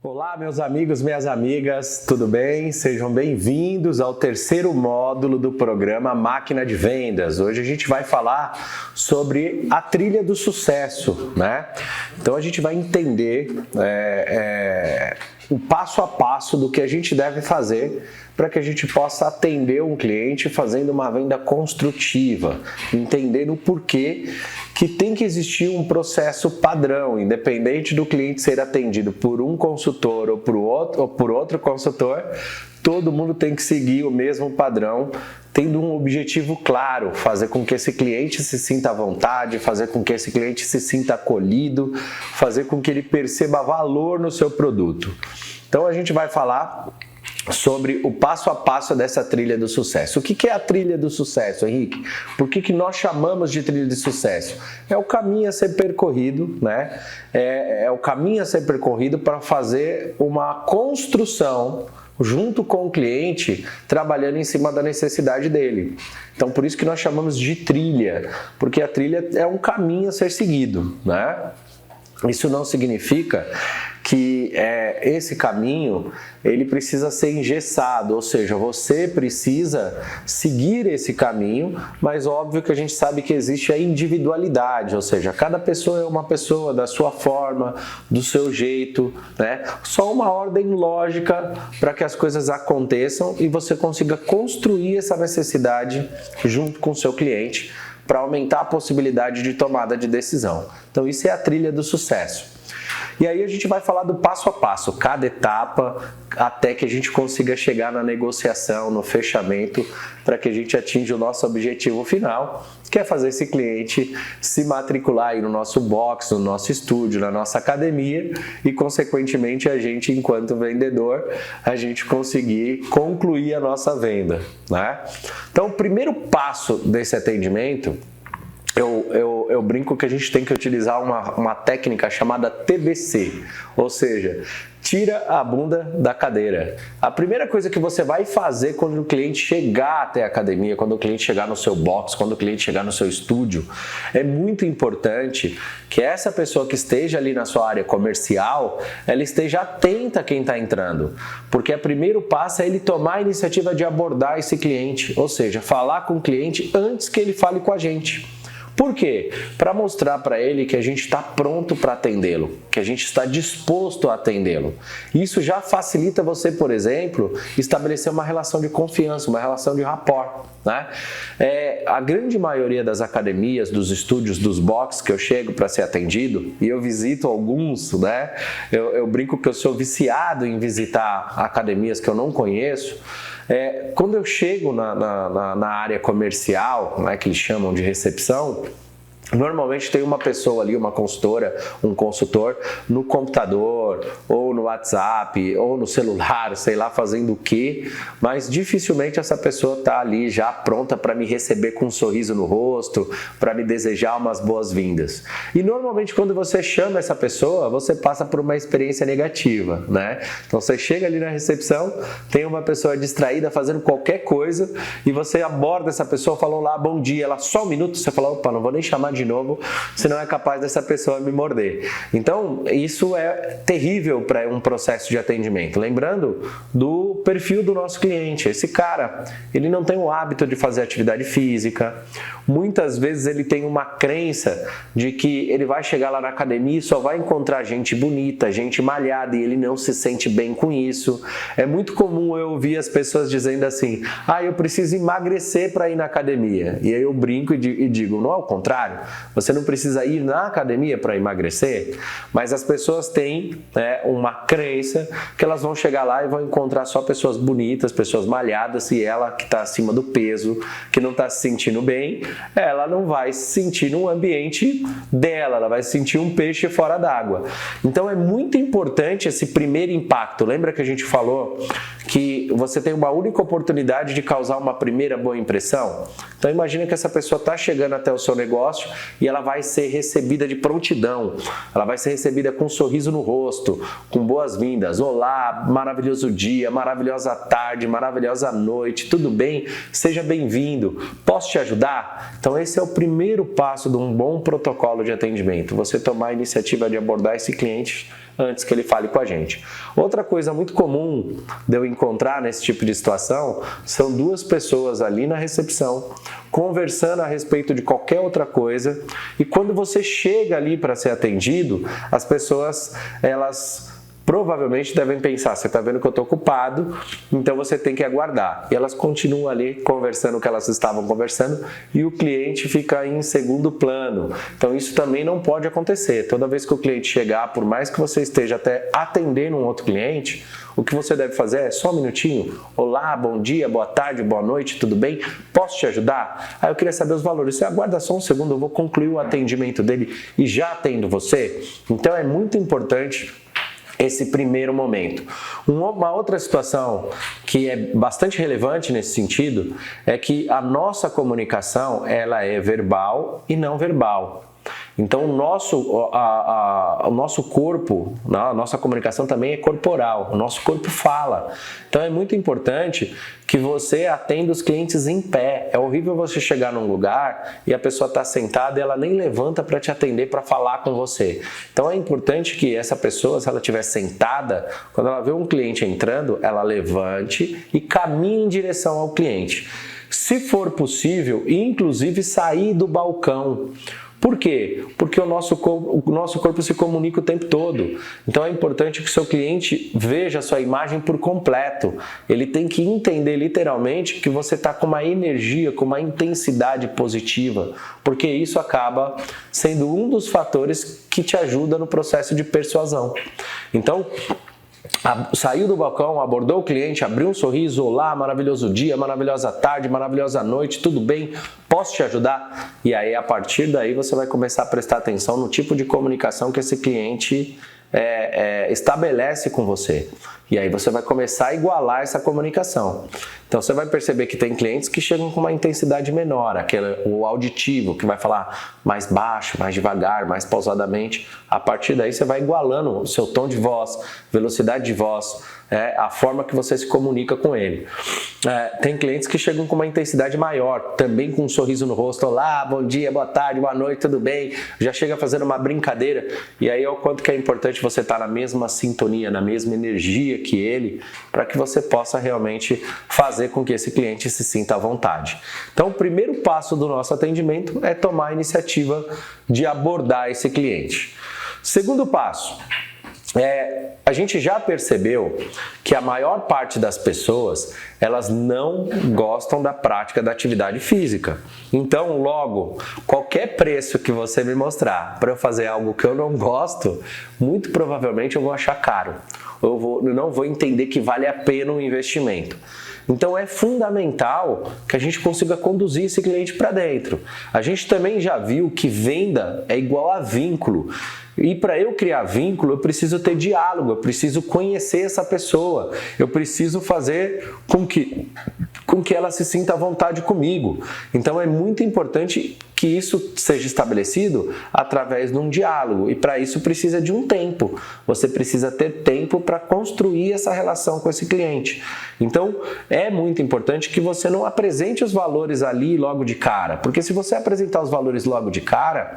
Olá, meus amigos, minhas amigas, tudo bem? Sejam bem-vindos ao terceiro módulo do programa Máquina de Vendas. Hoje a gente vai falar sobre a trilha do sucesso, né? Então a gente vai entender o passo a passo do que a gente deve fazer para que a gente possa atender um cliente fazendo uma venda construtiva, entendendo o porquê que tem que existir um processo padrão, independente do cliente ser atendido por um consultor ou por outro consultor, todo mundo tem que seguir o mesmo padrão, tendo um objetivo claro, fazer com que esse cliente se sinta à vontade, fazer com que esse cliente se sinta acolhido, fazer com que ele perceba valor no seu produto. Então a gente vai falar sobre o passo a passo dessa trilha do sucesso. O que é a trilha do sucesso, Henrique? Por que nós chamamos de trilha de sucesso? É o caminho a ser percorrido, né? É o caminho a ser percorrido para fazer uma construção junto com o cliente, trabalhando em cima da necessidade dele. Então, por isso que nós chamamos de trilha, porque a trilha é um caminho a ser seguido, né? Isso não significa que esse caminho ele precisa ser engessado, ou seja, você precisa seguir esse caminho, mas óbvio que a gente sabe que existe a individualidade, ou seja, cada pessoa é uma pessoa da sua forma, do seu jeito, né? Só uma ordem lógica para que as coisas aconteçam e você consiga construir essa necessidade junto com o seu cliente para aumentar a possibilidade de tomada de decisão. Então isso é a trilha do sucesso. E aí a gente vai falar do passo a passo, cada etapa, até que a gente consiga chegar na negociação, no fechamento, para que a gente atinja o nosso objetivo final, que é fazer esse cliente se matricular aí no nosso box, no nosso estúdio, na nossa academia e, consequentemente, a gente, enquanto vendedor, a gente conseguir concluir a nossa venda, né? Então, o primeiro passo desse atendimento, eu brinco que a gente tem que utilizar uma técnica chamada TBC, ou seja, tira a bunda da cadeira. A primeira coisa que você vai fazer quando o cliente chegar até a academia, quando o cliente chegar no seu box, quando o cliente chegar no seu estúdio, é muito importante que essa pessoa que esteja ali na sua área comercial, ela esteja atenta a quem está entrando, porque o primeiro passo é ele tomar a iniciativa de abordar esse cliente, ou seja, falar com o cliente antes que ele fale com a gente. Por quê? Para mostrar para ele que a gente está pronto para atendê-lo, que a gente está disposto a atendê-lo. Isso já facilita você, por exemplo, estabelecer uma relação de confiança, uma relação de rapport, né? A grande maioria das academias, dos estúdios, dos boxes que eu chego para ser atendido, e eu visito alguns, né? Eu brinco que eu sou viciado em visitar academias que eu não conheço. Quando eu chego na área comercial, né, que eles chamam de recepção, normalmente tem uma pessoa ali, uma consultora, um consultor, no computador, ou no WhatsApp, ou no celular, sei lá, fazendo o quê, mas dificilmente essa pessoa está ali já pronta para me receber com um sorriso no rosto, para me desejar umas boas-vindas. E normalmente quando você chama essa pessoa, você passa por uma experiência negativa, né? Então você chega ali na recepção, tem uma pessoa distraída fazendo qualquer coisa, e você aborda essa pessoa, fala: olá, bom dia, ela só um minuto, você fala: opa, não vou nem chamar de novo, senão é capaz dessa pessoa me morder. Então, isso é terrível para um processo de atendimento. Lembrando do perfil do nosso cliente. Esse cara, ele não tem o hábito de fazer atividade física. Muitas vezes ele tem uma crença de que ele vai chegar lá na academia e só vai encontrar gente bonita, gente malhada, e ele não se sente bem com isso. É muito comum eu ouvir as pessoas dizendo assim: eu preciso emagrecer para ir na academia. E aí eu brinco e digo: não é o contrário? Você não precisa ir na academia para emagrecer, mas as pessoas têm uma crença que elas vão chegar lá e vão encontrar só pessoas bonitas, pessoas malhadas, e ela que está acima do peso, que não está se sentindo bem, ela não vai se sentir no ambiente dela, ela vai se sentir um peixe fora d'água. Então é muito importante esse primeiro impacto. Lembra que a gente falou que você tem uma única oportunidade de causar uma primeira boa impressão? Então imagina que essa pessoa está chegando até o seu negócio e ela vai ser recebida de prontidão, ela vai ser recebida com um sorriso no rosto, com boas-vindas: olá, maravilhoso dia, maravilhosa tarde, maravilhosa noite, tudo bem? Seja bem-vindo, posso te ajudar? Então esse é o primeiro passo de um bom protocolo de atendimento, você tomar a iniciativa de abordar esse cliente antes que ele fale com a gente. Outra coisa muito comum de eu encontrar nesse tipo de situação são duas pessoas ali na recepção conversando a respeito de qualquer outra coisa, e quando você chega ali para ser atendido, as pessoas, elas provavelmente devem pensar, você está vendo que eu estou ocupado, então você tem que aguardar. E elas continuam ali conversando o que elas estavam conversando e o cliente fica em segundo plano. Então isso também não pode acontecer. Toda vez que o cliente chegar, por mais que você esteja até atendendo um outro cliente, o que você deve fazer é só um minutinho. Olá, bom dia, boa tarde, boa noite, tudo bem? Posso te ajudar? Eu queria saber os valores. Você aguarda só um segundo, eu vou concluir o atendimento dele e já atendo você. Então é muito importante esse primeiro momento. Uma outra situação que é bastante relevante nesse sentido é que a nossa comunicação ela é verbal e não verbal. Então o nosso corpo, a nossa comunicação também é corporal, o nosso corpo fala. Então é muito importante que você atenda os clientes em pé. É horrível você chegar num lugar e a pessoa está sentada e ela nem levanta para te atender, para falar com você. Então é importante que essa pessoa, se ela estiver sentada, quando ela vê um cliente entrando, ela levante e caminhe em direção ao cliente. Se for possível, inclusive sair do balcão. Por quê? Porque o nosso corpo se comunica o tempo todo. Então é importante que o seu cliente veja a sua imagem por completo. Ele tem que entender literalmente que você está com uma energia, com uma intensidade positiva, porque isso acaba sendo um dos fatores que te ajuda no processo de persuasão. Então, saiu do balcão, abordou o cliente, abriu um sorriso, olá, maravilhoso dia, maravilhosa tarde, maravilhosa noite, tudo bem? Posso te ajudar? E aí, a partir daí, você vai começar a prestar atenção no tipo de comunicação que esse cliente estabelece com você. E aí você vai começar a igualar essa comunicação. Então você vai perceber que tem clientes que chegam com uma intensidade menor, o auditivo, que vai falar mais baixo, mais devagar, mais pausadamente. A partir daí você vai igualando o seu tom de voz, velocidade de voz, a forma que você se comunica com ele. Tem clientes que chegam com uma intensidade maior, também com um sorriso no rosto. Olá, bom dia, boa tarde, boa noite, tudo bem? Já chega fazendo uma brincadeira. E aí é o quanto que é importante você estar na mesma sintonia, na mesma energia que ele, para que você possa realmente fazer com que esse cliente se sinta à vontade. Então, o primeiro passo do nosso atendimento é tomar a iniciativa de abordar esse cliente. Segundo passo, a gente já percebeu que a maior parte das pessoas, elas não gostam da prática da atividade física. Então, logo, qualquer preço que você me mostrar para eu fazer algo que eu não gosto, muito provavelmente eu vou achar caro. Eu não vou entender que vale a pena o investimento. Então é fundamental que a gente consiga conduzir esse cliente para dentro. A gente também já viu que venda é igual a vínculo. E para eu criar vínculo, eu preciso ter diálogo, eu preciso conhecer essa pessoa, eu preciso fazer com que ela se sinta à vontade comigo. Então é muito importante que isso seja estabelecido através de um diálogo, e para isso precisa de um tempo. Você precisa ter tempo para construir essa relação com esse cliente. Então é muito importante que você não apresente os valores ali logo de cara, porque se você apresentar os valores logo de cara,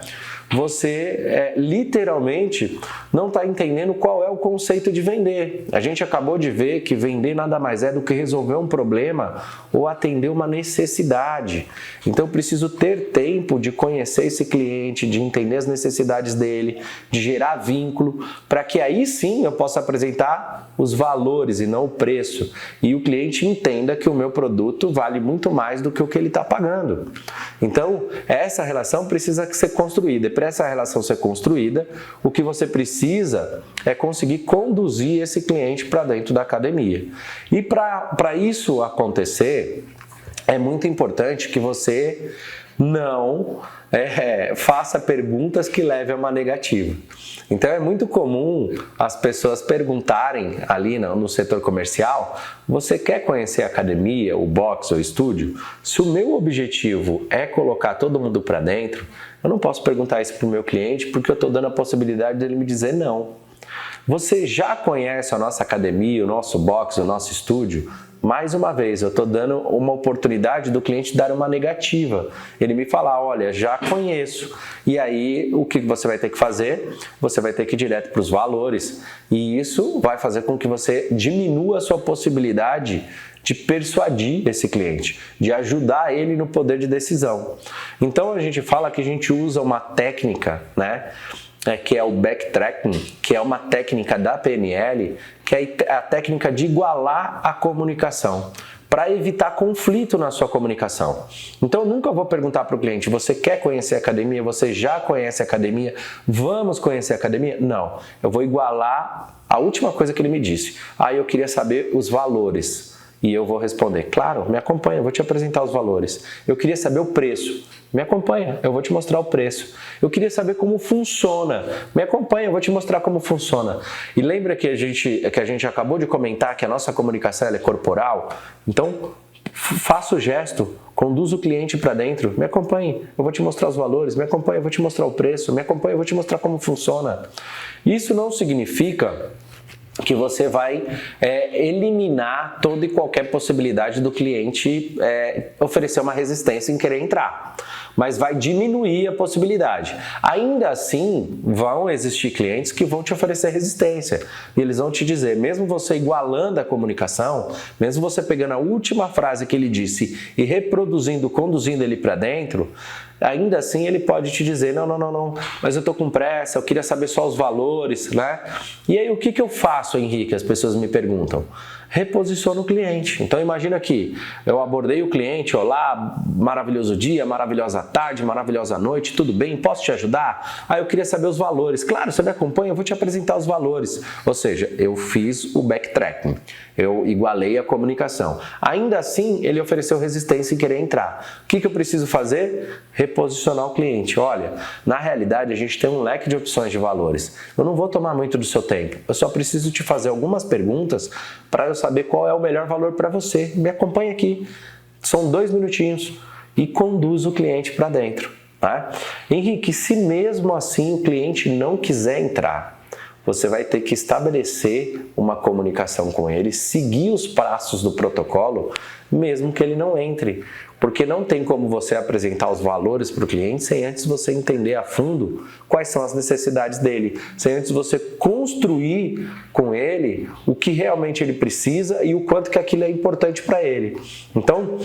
você literalmente não está entendendo qual é o conceito de vender. A gente acabou de ver que vender nada mais é do que resolver um problema ou atender uma necessidade. Então eu preciso ter tempo de conhecer esse cliente, de entender as necessidades dele, de gerar vínculo, para que aí sim eu possa apresentar os valores e não o preço. E o cliente entenda que o meu produto vale muito mais do que o que ele está pagando. Então essa relação precisa ser construída. E para essa relação ser construída, o que você precisa é conseguir conduzir esse cliente para dentro da academia. E para isso acontecer, é muito importante que você não faça perguntas que levem a uma negativa. Então é muito comum as pessoas perguntarem ali no setor comercial: você quer conhecer a academia, o box ou o estúdio? Se o meu objetivo é colocar todo mundo para dentro, eu não posso perguntar isso para o meu cliente, porque eu estou dando a possibilidade dele me dizer não. Você já conhece a nossa academia, o nosso box, o nosso estúdio? mais uma vez, eu estou dando uma oportunidade do cliente dar uma negativa. Ele me falar, olha, já conheço. E aí, o que você vai ter que fazer? Você vai ter que ir direto para os valores. E isso vai fazer com que você diminua a sua possibilidade de persuadir esse cliente, de ajudar ele no poder de decisão. Então, a gente fala que a gente usa uma técnica, né? Que é o backtracking, que é uma técnica da PNL, que é a técnica de igualar a comunicação, para evitar conflito na sua comunicação. Então, eu nunca vou perguntar para o cliente, você quer conhecer a academia? Você já conhece a academia? Vamos conhecer a academia? Não, eu vou igualar a última coisa que ele me disse. Aí eu queria saber os valores. E eu vou responder, claro, me acompanha, eu vou te apresentar os valores. Eu queria saber o preço. Me acompanha, eu vou te mostrar o preço. Eu queria saber como funciona. Me acompanha, eu vou te mostrar como funciona. E lembra que a gente acabou de comentar que a nossa comunicação ela é corporal? Então, faça o gesto, conduza o cliente para dentro. Me acompanhe, eu vou te mostrar os valores. Me acompanha, eu vou te mostrar o preço. Me acompanha, eu vou te mostrar como funciona. Isso não significa que você vai eliminar toda e qualquer possibilidade do cliente oferecer uma resistência em querer entrar, mas vai diminuir a possibilidade. Ainda assim, vão existir clientes que vão te oferecer resistência e eles vão te dizer, mesmo você igualando a comunicação, mesmo você pegando a última frase que ele disse e reproduzindo, conduzindo ele para dentro, ainda assim ele pode te dizer, não, mas eu tô com pressa, eu queria saber só os valores, né? E aí o que eu faço, Henrique? As pessoas me perguntam. Reposiciona o cliente. Então imagina que eu abordei o cliente, olá, maravilhoso dia, maravilhosa tarde, maravilhosa noite, tudo bem? Posso te ajudar? Eu queria saber os valores. Claro, você me acompanha, eu vou te apresentar os valores. Ou seja, eu fiz o backtracking, eu igualei a comunicação. Ainda assim, ele ofereceu resistência em querer entrar. O que eu preciso fazer? Reposicionar o cliente. Olha, na realidade a gente tem um leque de opções de valores. Eu não vou tomar muito do seu tempo, eu só preciso te fazer algumas perguntas para eu saber qual é o melhor valor para você. Me acompanha aqui, são 2 minutinhos e conduz o cliente para dentro. Tá? Henrique, se mesmo assim o cliente não quiser entrar, você vai ter que estabelecer uma comunicação com ele, seguir os passos do protocolo, mesmo que ele não entre. Porque não tem como você apresentar os valores para o cliente sem antes você entender a fundo quais são as necessidades dele, sem antes você construir com ele o que realmente ele precisa e o quanto que aquilo é importante para ele. Então,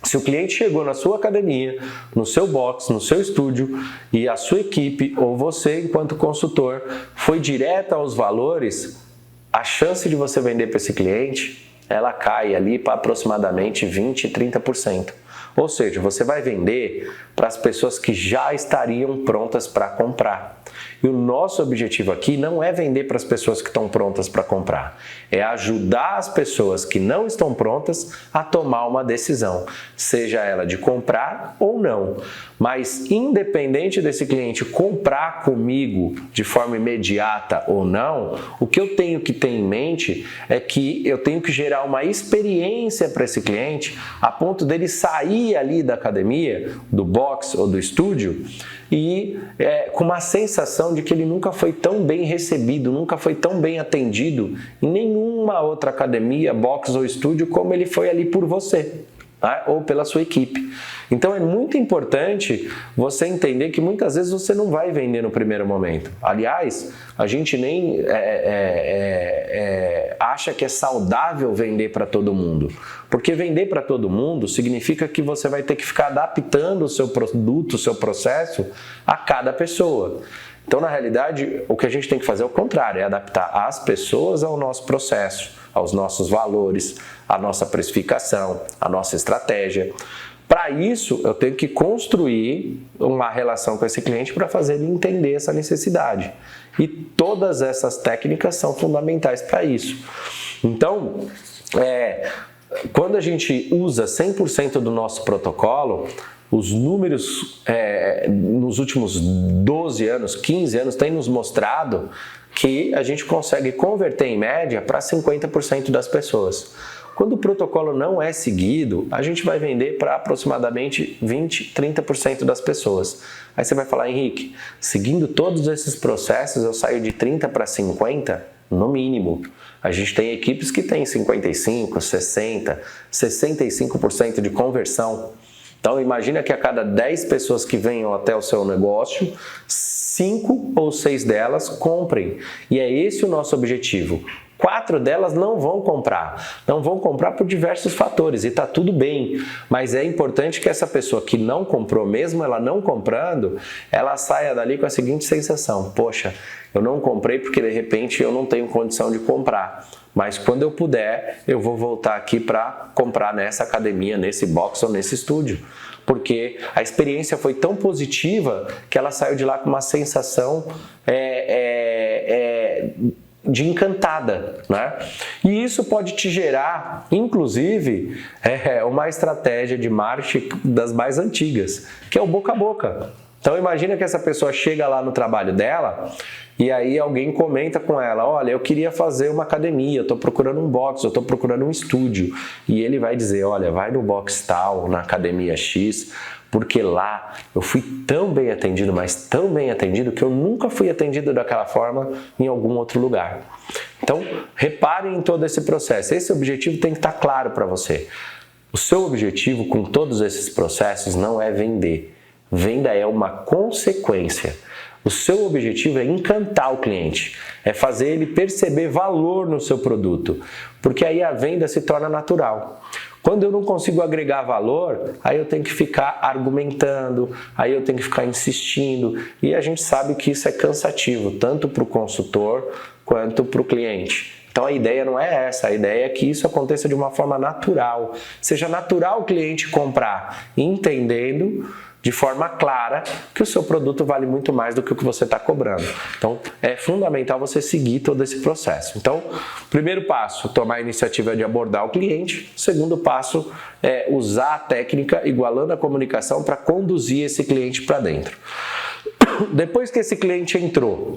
se o cliente chegou na sua academia, no seu box, no seu estúdio e a sua equipe ou você, enquanto consultor, foi direto aos valores, a chance de você vender para esse cliente, ela cai ali para aproximadamente 20%, 30%. Ou seja, você vai vender para as pessoas que já estariam prontas para comprar. E o nosso objetivo aqui não é vender para as pessoas que estão prontas para comprar, é ajudar as pessoas que não estão prontas a tomar uma decisão, seja ela de comprar ou não. Mas independente desse cliente comprar comigo de forma imediata ou não, o que eu tenho que ter em mente é que eu tenho que gerar uma experiência para esse cliente a ponto dele sair ali da academia, do box ou do estúdio e com uma sensação de que ele nunca foi tão bem recebido, nunca foi tão bem atendido em nenhuma outra academia, box ou estúdio como ele foi ali por você, tá? Ou pela sua equipe. Então é muito importante você entender que muitas vezes você não vai vender no primeiro momento. Aliás, a gente nem acha que é saudável vender para todo mundo. Porque vender para todo mundo significa que você vai ter que ficar adaptando o seu produto, o seu processo a cada pessoa. Então, na realidade, o que a gente tem que fazer é o contrário, é adaptar as pessoas ao nosso processo, aos nossos valores, à nossa precificação, à nossa estratégia. Para isso, eu tenho que construir uma relação com esse cliente para fazer ele entender essa necessidade. E todas essas técnicas são fundamentais para isso. Então, quando a gente usa 100% do nosso protocolo, os números nos últimos 12 anos, 15 anos, têm nos mostrado que a gente consegue converter em média para 50% das pessoas. Quando o protocolo não é seguido, a gente vai vender para aproximadamente 20%, 30% das pessoas. Aí você vai falar, Henrique, seguindo todos esses processos eu saio de 30% para 50%? no mínimo. A gente tem equipes que têm 55%, 60%, 65% de conversão. Então, imagina que a cada 10 pessoas que venham até o seu negócio, 5 ou 6 delas comprem. E é esse o nosso objetivo. 4 delas não vão comprar. Não vão comprar por diversos fatores e está tudo bem. Mas é importante que essa pessoa que não comprou, mesmo ela não comprando, ela saia dali com a seguinte sensação: poxa, eu não comprei porque de repente eu não tenho condição de comprar. Mas quando eu puder, eu vou voltar aqui para comprar nessa academia, nesse box ou nesse estúdio. Porque a experiência foi tão positiva que ela saiu de lá com uma sensação de encantada, né? E isso pode te gerar, inclusive, uma estratégia de marketing das mais antigas, que é o boca a boca. Então imagina que essa pessoa chega lá no trabalho dela e aí alguém comenta com ela: olha, eu queria fazer uma academia, eu estou procurando um box, eu estou procurando um estúdio. E ele vai dizer: olha, vai no box tal, na academia X, porque lá eu fui tão bem atendido, mas tão bem atendido, que eu nunca fui atendido daquela forma em algum outro lugar. Então, reparem em todo esse processo. Esse objetivo tem que estar claro para você. O seu objetivo com todos esses processos não é vender. Venda é uma consequência. O seu objetivo é encantar o cliente, é fazer ele perceber valor no seu produto, porque aí a venda se torna natural. Quando eu não consigo agregar valor, aí eu tenho que ficar argumentando, aí eu tenho que ficar insistindo, e a gente sabe que isso é cansativo, tanto para o consultor quanto para o cliente. Então a ideia não é essa, a ideia é que isso aconteça de uma forma natural. Seja natural o cliente comprar, entendendo de forma clara que o seu produto vale muito mais do que o que você está cobrando. Então, é fundamental você seguir todo esse processo. Então, primeiro passo, tomar a iniciativa de abordar o cliente. Segundo passo, é usar a técnica igualando a comunicação para conduzir esse cliente para dentro. Depois que esse cliente entrou,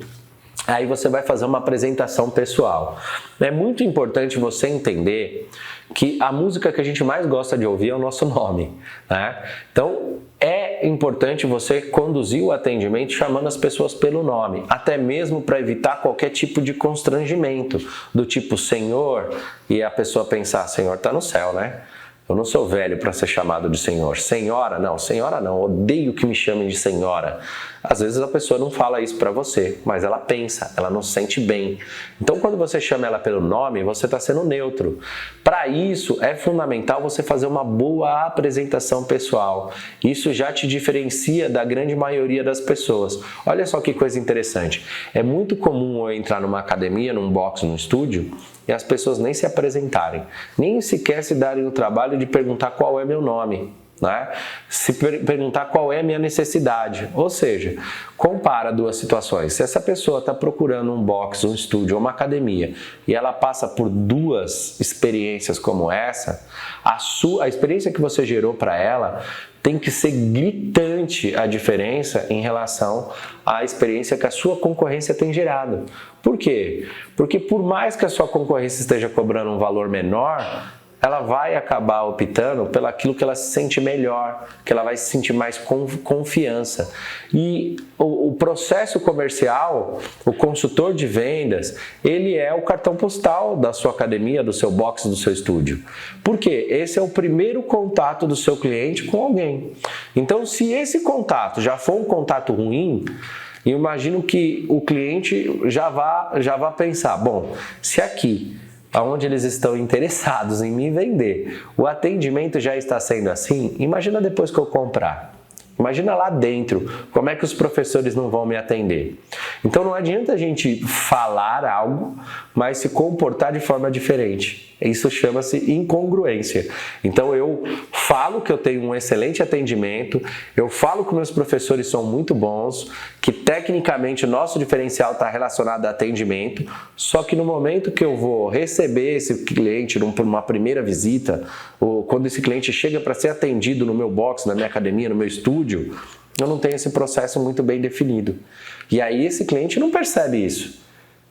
aí você vai fazer uma apresentação pessoal. É muito importante você entender que a música que a gente mais gosta de ouvir é o nosso nome, né? Então, é importante você conduzir o atendimento chamando as pessoas pelo nome, até mesmo para evitar qualquer tipo de constrangimento, do tipo senhor, e a pessoa pensar: senhor está no céu, né? Eu não sou velho para ser chamado de senhor. Senhora não, odeio que me chamem de senhora. Às vezes a pessoa não fala isso para você, mas ela pensa, ela não se sente bem. Então quando você chama ela pelo nome, você está sendo neutro. Para isso é fundamental você fazer uma boa apresentação pessoal. Isso já te diferencia da grande maioria das pessoas. Olha só que coisa interessante. É muito comum eu entrar numa academia, num box, num estúdio, e as pessoas nem se apresentarem, nem sequer se darem o trabalho de perguntar qual é meu nome, né? Se perguntar qual é a minha necessidade. Ou seja, compara duas situações. Se essa pessoa está procurando um box, um estúdio ou uma academia e ela passa por duas experiências como essa, a experiência que você gerou para ela tem que ser gritante a diferença em relação à experiência que a sua concorrência tem gerado. Por quê? Porque por mais que a sua concorrência esteja cobrando um valor menor, ela vai acabar optando pelo aquilo que ela se sente melhor, que ela vai se sentir mais confiança. E o processo comercial, o consultor de vendas, ele é o cartão postal da sua academia, do seu box, do seu estúdio. Por quê? Esse é o primeiro contato do seu cliente com alguém. Então, se esse contato já for um contato ruim, eu imagino que o cliente já vá pensar: bom, se aqui, onde eles estão interessados em me vender, o atendimento já está sendo assim, imagina depois que eu comprar. Imagina lá dentro, como é que os professores não vão me atender. Então não adianta a gente falar algo, mas se comportar de forma diferente. Isso chama-se incongruência. Então eu falo que eu tenho um excelente atendimento, eu falo que meus professores são muito bons, que tecnicamente o nosso diferencial está relacionado a atendimento, só que no momento que eu vou receber esse cliente numa primeira visita, ou quando esse cliente chega para ser atendido no meu box, na minha academia, no meu estúdio, eu não tenho esse processo muito bem definido. E aí esse cliente não percebe isso.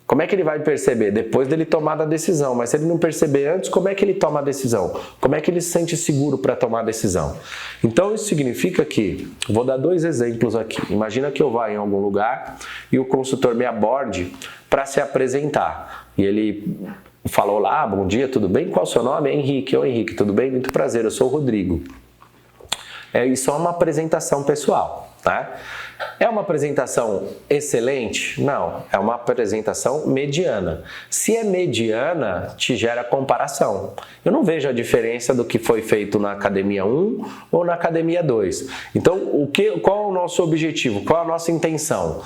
Como é que ele vai perceber? Depois dele tomar a decisão. Mas se ele não perceber antes, como é que ele toma a decisão? Como é que ele se sente seguro para tomar a decisão? Então isso significa que, vou dar 2 exemplos aqui. Imagina que eu vá em algum lugar e o consultor me aborde para se apresentar. e ele falou lá, bom dia, tudo bem? Qual é o seu nome? É Henrique. Oi, Henrique, tudo bem? Muito prazer, eu sou o Rodrigo. Isso é uma apresentação pessoal, tá? É uma apresentação excelente? Não, é uma apresentação mediana. Se é mediana, te gera comparação. Eu não vejo a diferença do que foi feito na Academia 1 ou na Academia 2. Então, qual é o nosso objetivo? Qual é a nossa intenção?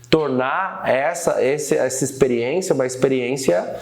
Tornar essa experiência uma experiência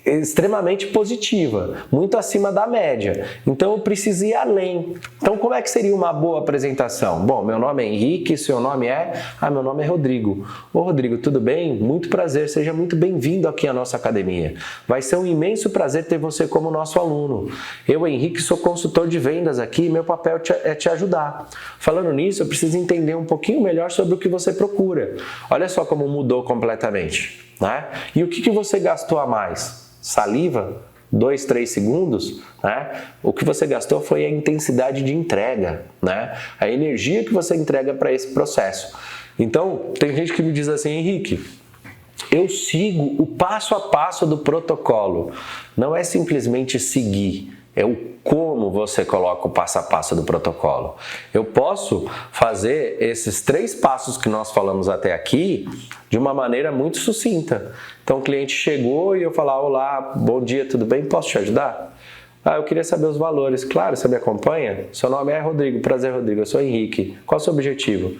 extremamente positiva, muito acima da média. Então eu preciso ir além. Então como é que seria uma boa apresentação? Bom, meu nome é Henrique, seu nome é? Meu nome é Rodrigo. Ô Rodrigo, tudo bem? Muito prazer, seja muito bem-vindo aqui à nossa academia. Vai ser um imenso prazer ter você como nosso aluno. Eu, Henrique, sou consultor de vendas aqui e meu papel é te ajudar. Falando nisso, eu preciso entender um pouquinho melhor sobre o que você procura. Olha só como mudou completamente, né? E o que você gastou a mais? Saliva, 2, 3 segundos, né? O que você gastou foi a intensidade de entrega, né? A energia que você entrega para esse processo. Então, tem gente que me diz assim, Henrique, eu sigo o passo a passo do protocolo. Não é simplesmente seguir, é o como você coloca o passo a passo do protocolo. Eu posso fazer esses 3 passos que nós falamos até aqui de uma maneira muito sucinta. Então o cliente chegou e eu falar, olá, bom dia, tudo bem? Posso te ajudar? Eu queria saber os valores. Claro, você me acompanha? Seu nome é Rodrigo, prazer Rodrigo, eu sou Henrique. Qual é o seu objetivo?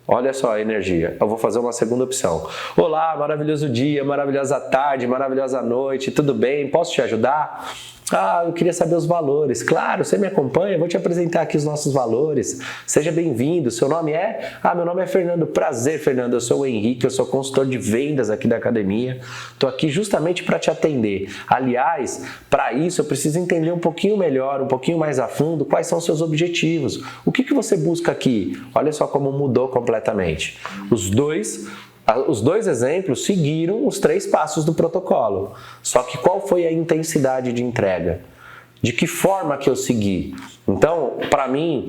Olha só a energia. Eu vou fazer uma segunda opção. Olá, maravilhoso dia, maravilhosa tarde, maravilhosa noite, tudo bem? Posso te ajudar? Eu queria saber os valores. Claro, você me acompanha? Eu vou te apresentar aqui os nossos valores. Seja bem-vindo. Seu nome é? Meu nome é Fernando. Prazer, Fernando. Eu sou o Henrique, eu sou consultor de vendas aqui da academia. Estou aqui justamente para te atender. Aliás, para isso eu preciso entender um pouquinho melhor, um pouquinho mais a fundo, quais são os seus objetivos. O que você busca aqui? Olha só como mudou completamente. Os dois exemplos seguiram os 3 passos do protocolo. Só que qual foi a intensidade de entrega? De que forma que eu segui? Então, para mim,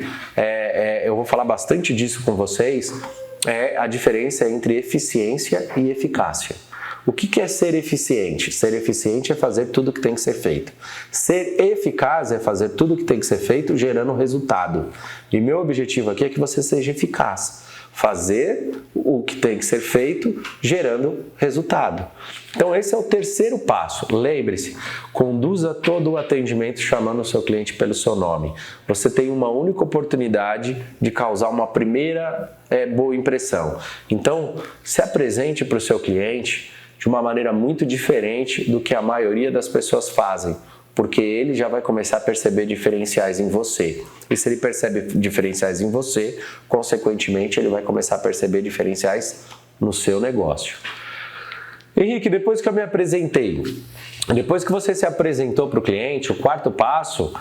eu vou falar bastante disso com vocês, a diferença entre eficiência e eficácia. O que é ser eficiente? Ser eficiente é fazer tudo o que tem que ser feito. Ser eficaz é fazer tudo o que tem que ser feito gerando resultado. E meu objetivo aqui é que você seja eficaz. Fazer o que tem que ser feito, gerando resultado. Então esse é o 3º passo. Lembre-se, conduza todo o atendimento chamando o seu cliente pelo seu nome. Você tem uma única oportunidade de causar uma primeira boa impressão. Então se apresente para o seu cliente de uma maneira muito diferente do que a maioria das pessoas fazem. Porque ele já vai começar a perceber diferenciais em você. E se ele percebe diferenciais em você, consequentemente ele vai começar a perceber diferenciais no seu negócio. Henrique, depois que eu me apresentei, depois que você se apresentou para o cliente, o 4º passo,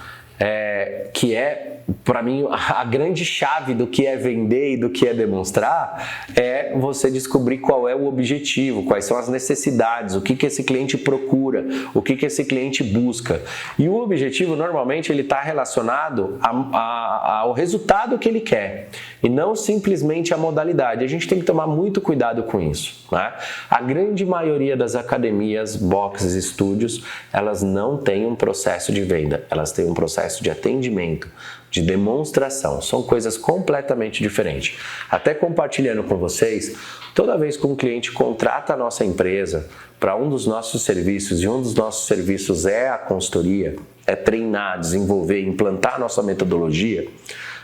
que é, para mim, a grande chave do que é vender e do que é demonstrar, é você descobrir qual é o objetivo, quais são as necessidades, o que esse cliente procura, o que esse cliente busca. E o objetivo, normalmente, ele está relacionado ao resultado que ele quer, e não simplesmente a modalidade. A gente tem que tomar muito cuidado com isso, né? A grande maioria das academias, boxes, estúdios, elas não têm um processo de venda, elas têm um processo de atendimento, de demonstração. São coisas completamente diferentes. Até compartilhando com vocês, toda vez que um cliente contrata a nossa empresa para um dos nossos serviços, e um dos nossos serviços é a consultoria, é treinar, desenvolver, implantar a nossa metodologia,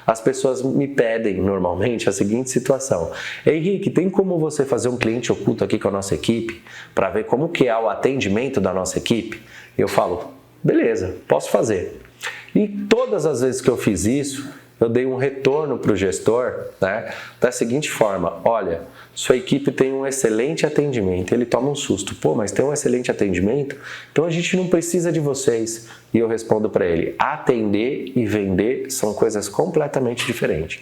as pessoas me pedem normalmente a seguinte situação: Henrique, tem como você fazer um cliente oculto aqui com a nossa equipe para ver como que é o atendimento da nossa equipe? Eu falo, beleza, posso fazer. E todas as vezes que eu fiz isso, eu dei um retorno para o gestor, né, da seguinte forma: olha, sua equipe tem um excelente atendimento. Ele toma um susto, mas tem um excelente atendimento? Então a gente não precisa de vocês. E eu respondo para ele: atender e vender são coisas completamente diferentes.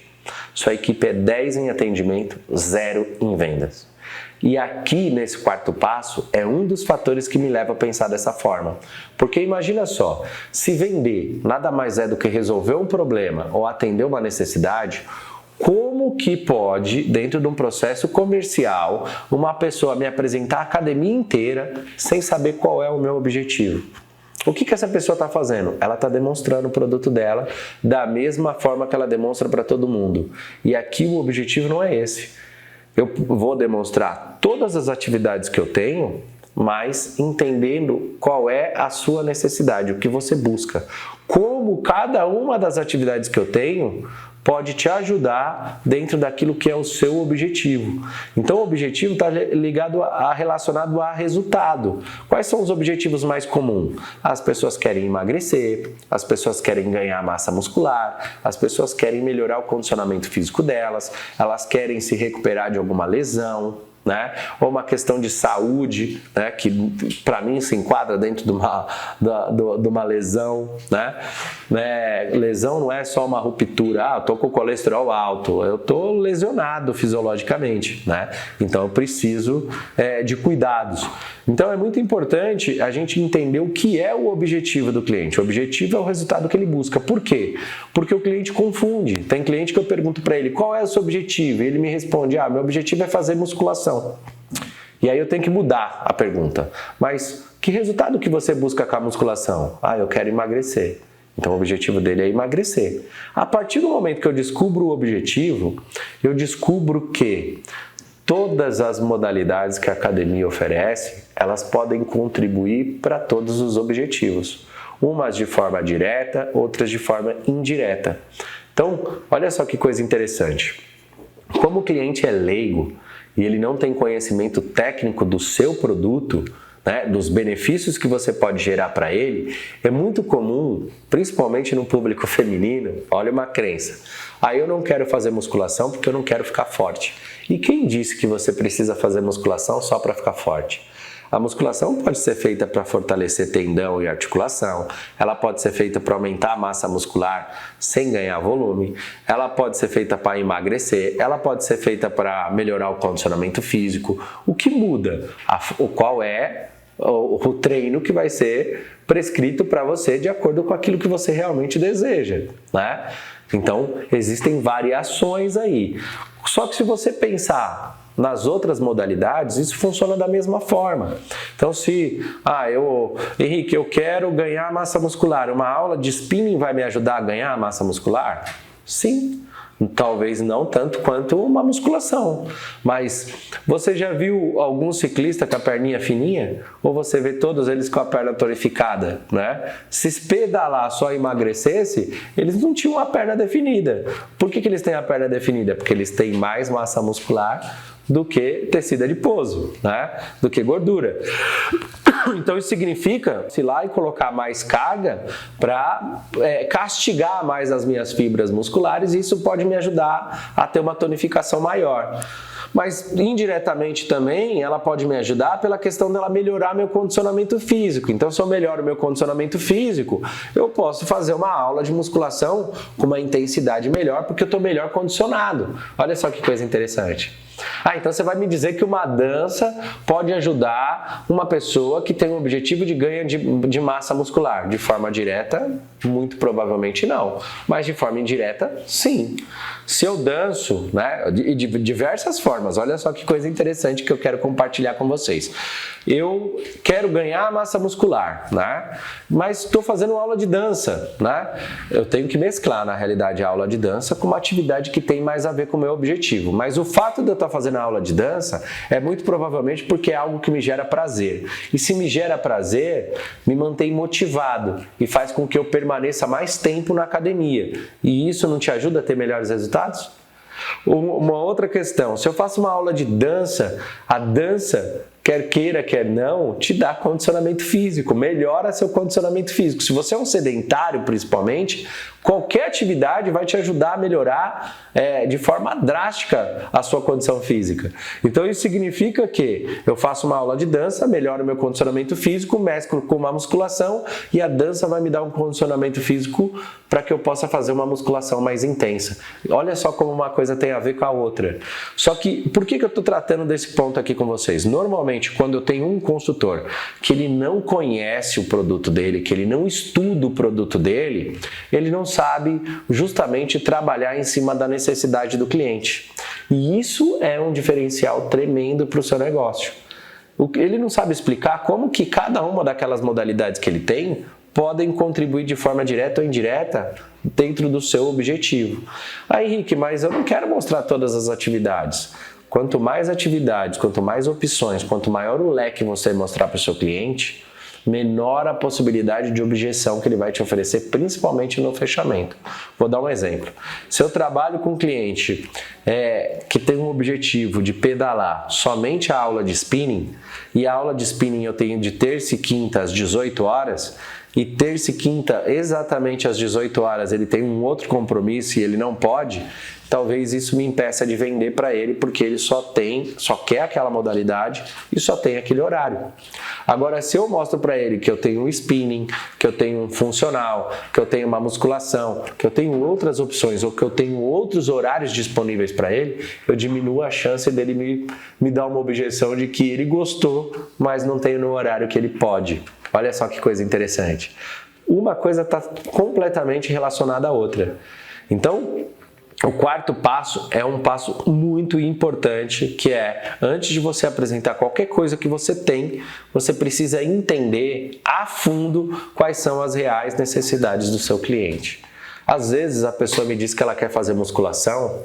Sua equipe é 10 em atendimento, 0 em vendas. E aqui, nesse 4º passo, é um dos fatores que me leva a pensar dessa forma. Porque imagina só, se vender nada mais é do que resolver um problema ou atender uma necessidade, Como que pode, dentro de um processo comercial, uma pessoa me apresentar a academia inteira sem saber qual é o meu objetivo? O que essa pessoa está fazendo? Ela está demonstrando o produto dela da mesma forma que ela demonstra para todo mundo. E aqui o objetivo não é esse. Eu vou demonstrar todas as atividades que eu tenho, mas entendendo qual é a sua necessidade, o que você busca. Como cada uma das atividades que eu tenho pode te ajudar dentro daquilo que é o seu objetivo. Então, o objetivo está relacionado a resultado. Quais são os objetivos mais comuns? As pessoas querem emagrecer, as pessoas querem ganhar massa muscular, as pessoas querem melhorar o condicionamento físico delas, elas querem se recuperar de alguma lesão, né? Ou uma questão de saúde, né? Que para mim se enquadra dentro de uma lesão, né? Lesão não é só uma ruptura, eu tô com o colesterol alto, eu tô lesionado fisiologicamente, né? Então eu preciso de cuidados. Então é muito importante a gente entender o que é o objetivo do cliente. O objetivo é o resultado que ele busca. Por quê? Porque o cliente confunde. Tem cliente que eu pergunto para ele, qual é o seu objetivo? E ele me responde, meu objetivo é fazer musculação. E aí eu tenho que mudar a pergunta. Mas que resultado que você busca com a musculação? Eu quero emagrecer. Então o objetivo dele é emagrecer. A partir do momento que eu descubro o objetivo, eu descubro que todas as modalidades que a academia oferece, elas podem contribuir para todos os objetivos. Umas de forma direta, outras de forma indireta. Então, olha só que coisa interessante. Como o cliente é leigo e ele não tem conhecimento técnico do seu produto, né, dos benefícios que você pode gerar para ele, é muito comum, principalmente no público feminino, olha uma crença. Eu não quero fazer musculação porque eu não quero ficar forte. E quem disse que você precisa fazer musculação só para ficar forte? A musculação pode ser feita para fortalecer tendão e articulação, ela pode ser feita para aumentar a massa muscular sem ganhar volume, ela pode ser feita para emagrecer, ela pode ser feita para melhorar o condicionamento físico. O que muda? Qual é o treino que vai ser prescrito para você de acordo com aquilo que você realmente deseja, né? Então, existem variações aí. Só que se você pensar nas outras modalidades, isso funciona da mesma forma. Então, se, Henrique, eu quero ganhar massa muscular, uma aula de spinning vai me ajudar a ganhar a massa muscular? Sim. Talvez não tanto quanto uma musculação, mas você já viu algum ciclista com a perninha fininha? Ou você vê todos eles com a perna tonificada, né? Se pedalar só emagrecesse, eles não tinham a perna definida. Por que eles têm a perna definida? Porque eles têm mais massa muscular do que tecido adiposo, né? Do que gordura. Então isso significa ir lá e colocar mais carga para castigar mais as minhas fibras musculares, e isso pode me ajudar a ter uma tonificação maior. Mas indiretamente também ela pode me ajudar pela questão dela melhorar meu condicionamento físico. Então, se eu melhoro meu condicionamento físico, eu posso fazer uma aula de musculação com uma intensidade melhor, porque eu estou melhor condicionado. Olha só que coisa interessante. Então você vai me dizer que uma dança pode ajudar uma pessoa que tem um objetivo de ganho de massa muscular. De forma direta, muito provavelmente não. Mas de forma indireta, sim. Se eu danço, né, de diversas formas, olha só que coisa interessante que eu quero compartilhar com vocês. Eu quero ganhar massa muscular, né? Mas estou fazendo uma aula de dança, né? Eu tenho que mesclar, na realidade, a aula de dança com uma atividade que tem mais a ver com o meu objetivo. Mas o fato de eu estar fazendo a aula de dança é muito provavelmente porque é algo que me gera prazer. E se me gera prazer, me mantém motivado e faz com que eu permaneça mais tempo na academia. E isso não te ajuda a ter melhores resultados? Uma outra questão, se eu faço uma aula de dança, a dança, quer queira, quer não, te dá condicionamento físico, melhora seu condicionamento físico. Se você é um sedentário, principalmente, qualquer atividade vai te ajudar a melhorar de forma drástica a sua condição física. Então isso significa que eu faço uma aula de dança, melhoro meu condicionamento físico, mesclo com uma musculação e a dança vai me dar um condicionamento físico para que eu possa fazer uma musculação mais intensa. Olha só como uma coisa tem a ver com a outra. Só que, por que eu estou tratando desse ponto aqui com vocês? Normalmente, quando eu tenho um consultor que ele não conhece o produto dele, que ele não estuda o produto dele, ele não sabe justamente trabalhar em cima da necessidade do cliente. E isso é um diferencial tremendo para o seu negócio. Ele não sabe explicar como que cada uma daquelas modalidades que ele tem podem contribuir de forma direta ou indireta dentro do seu objetivo. Aí, Henrique, mas eu não quero mostrar todas as atividades. Quanto mais atividades, quanto mais opções, quanto maior o leque você mostrar para o seu cliente, menor a possibilidade de objeção que ele vai te oferecer, principalmente no fechamento. Vou dar um exemplo. Se eu trabalho com um cliente que tem um objetivo de pedalar somente a aula de spinning, e a aula de spinning eu tenho de terça e quinta às 18 horas, e terça e quinta exatamente às 18 horas ele tem um outro compromisso e ele não pode, talvez isso me impeça de vender para ele, porque ele só quer aquela modalidade e só tem aquele horário. Agora, se eu mostro para ele que eu tenho um spinning, que eu tenho um funcional, que eu tenho uma musculação, que eu tenho outras opções ou que eu tenho outros horários disponíveis para ele, eu diminuo a chance dele me dar uma objeção de que ele gostou, mas não tem no horário que ele pode. Olha só que coisa interessante. Uma coisa está completamente relacionada à outra. Então, o quarto passo é um passo muito importante, que é, antes de você apresentar qualquer coisa que você tem, você precisa entender a fundo quais são as reais necessidades do seu cliente. Às vezes a pessoa me diz que ela quer fazer musculação,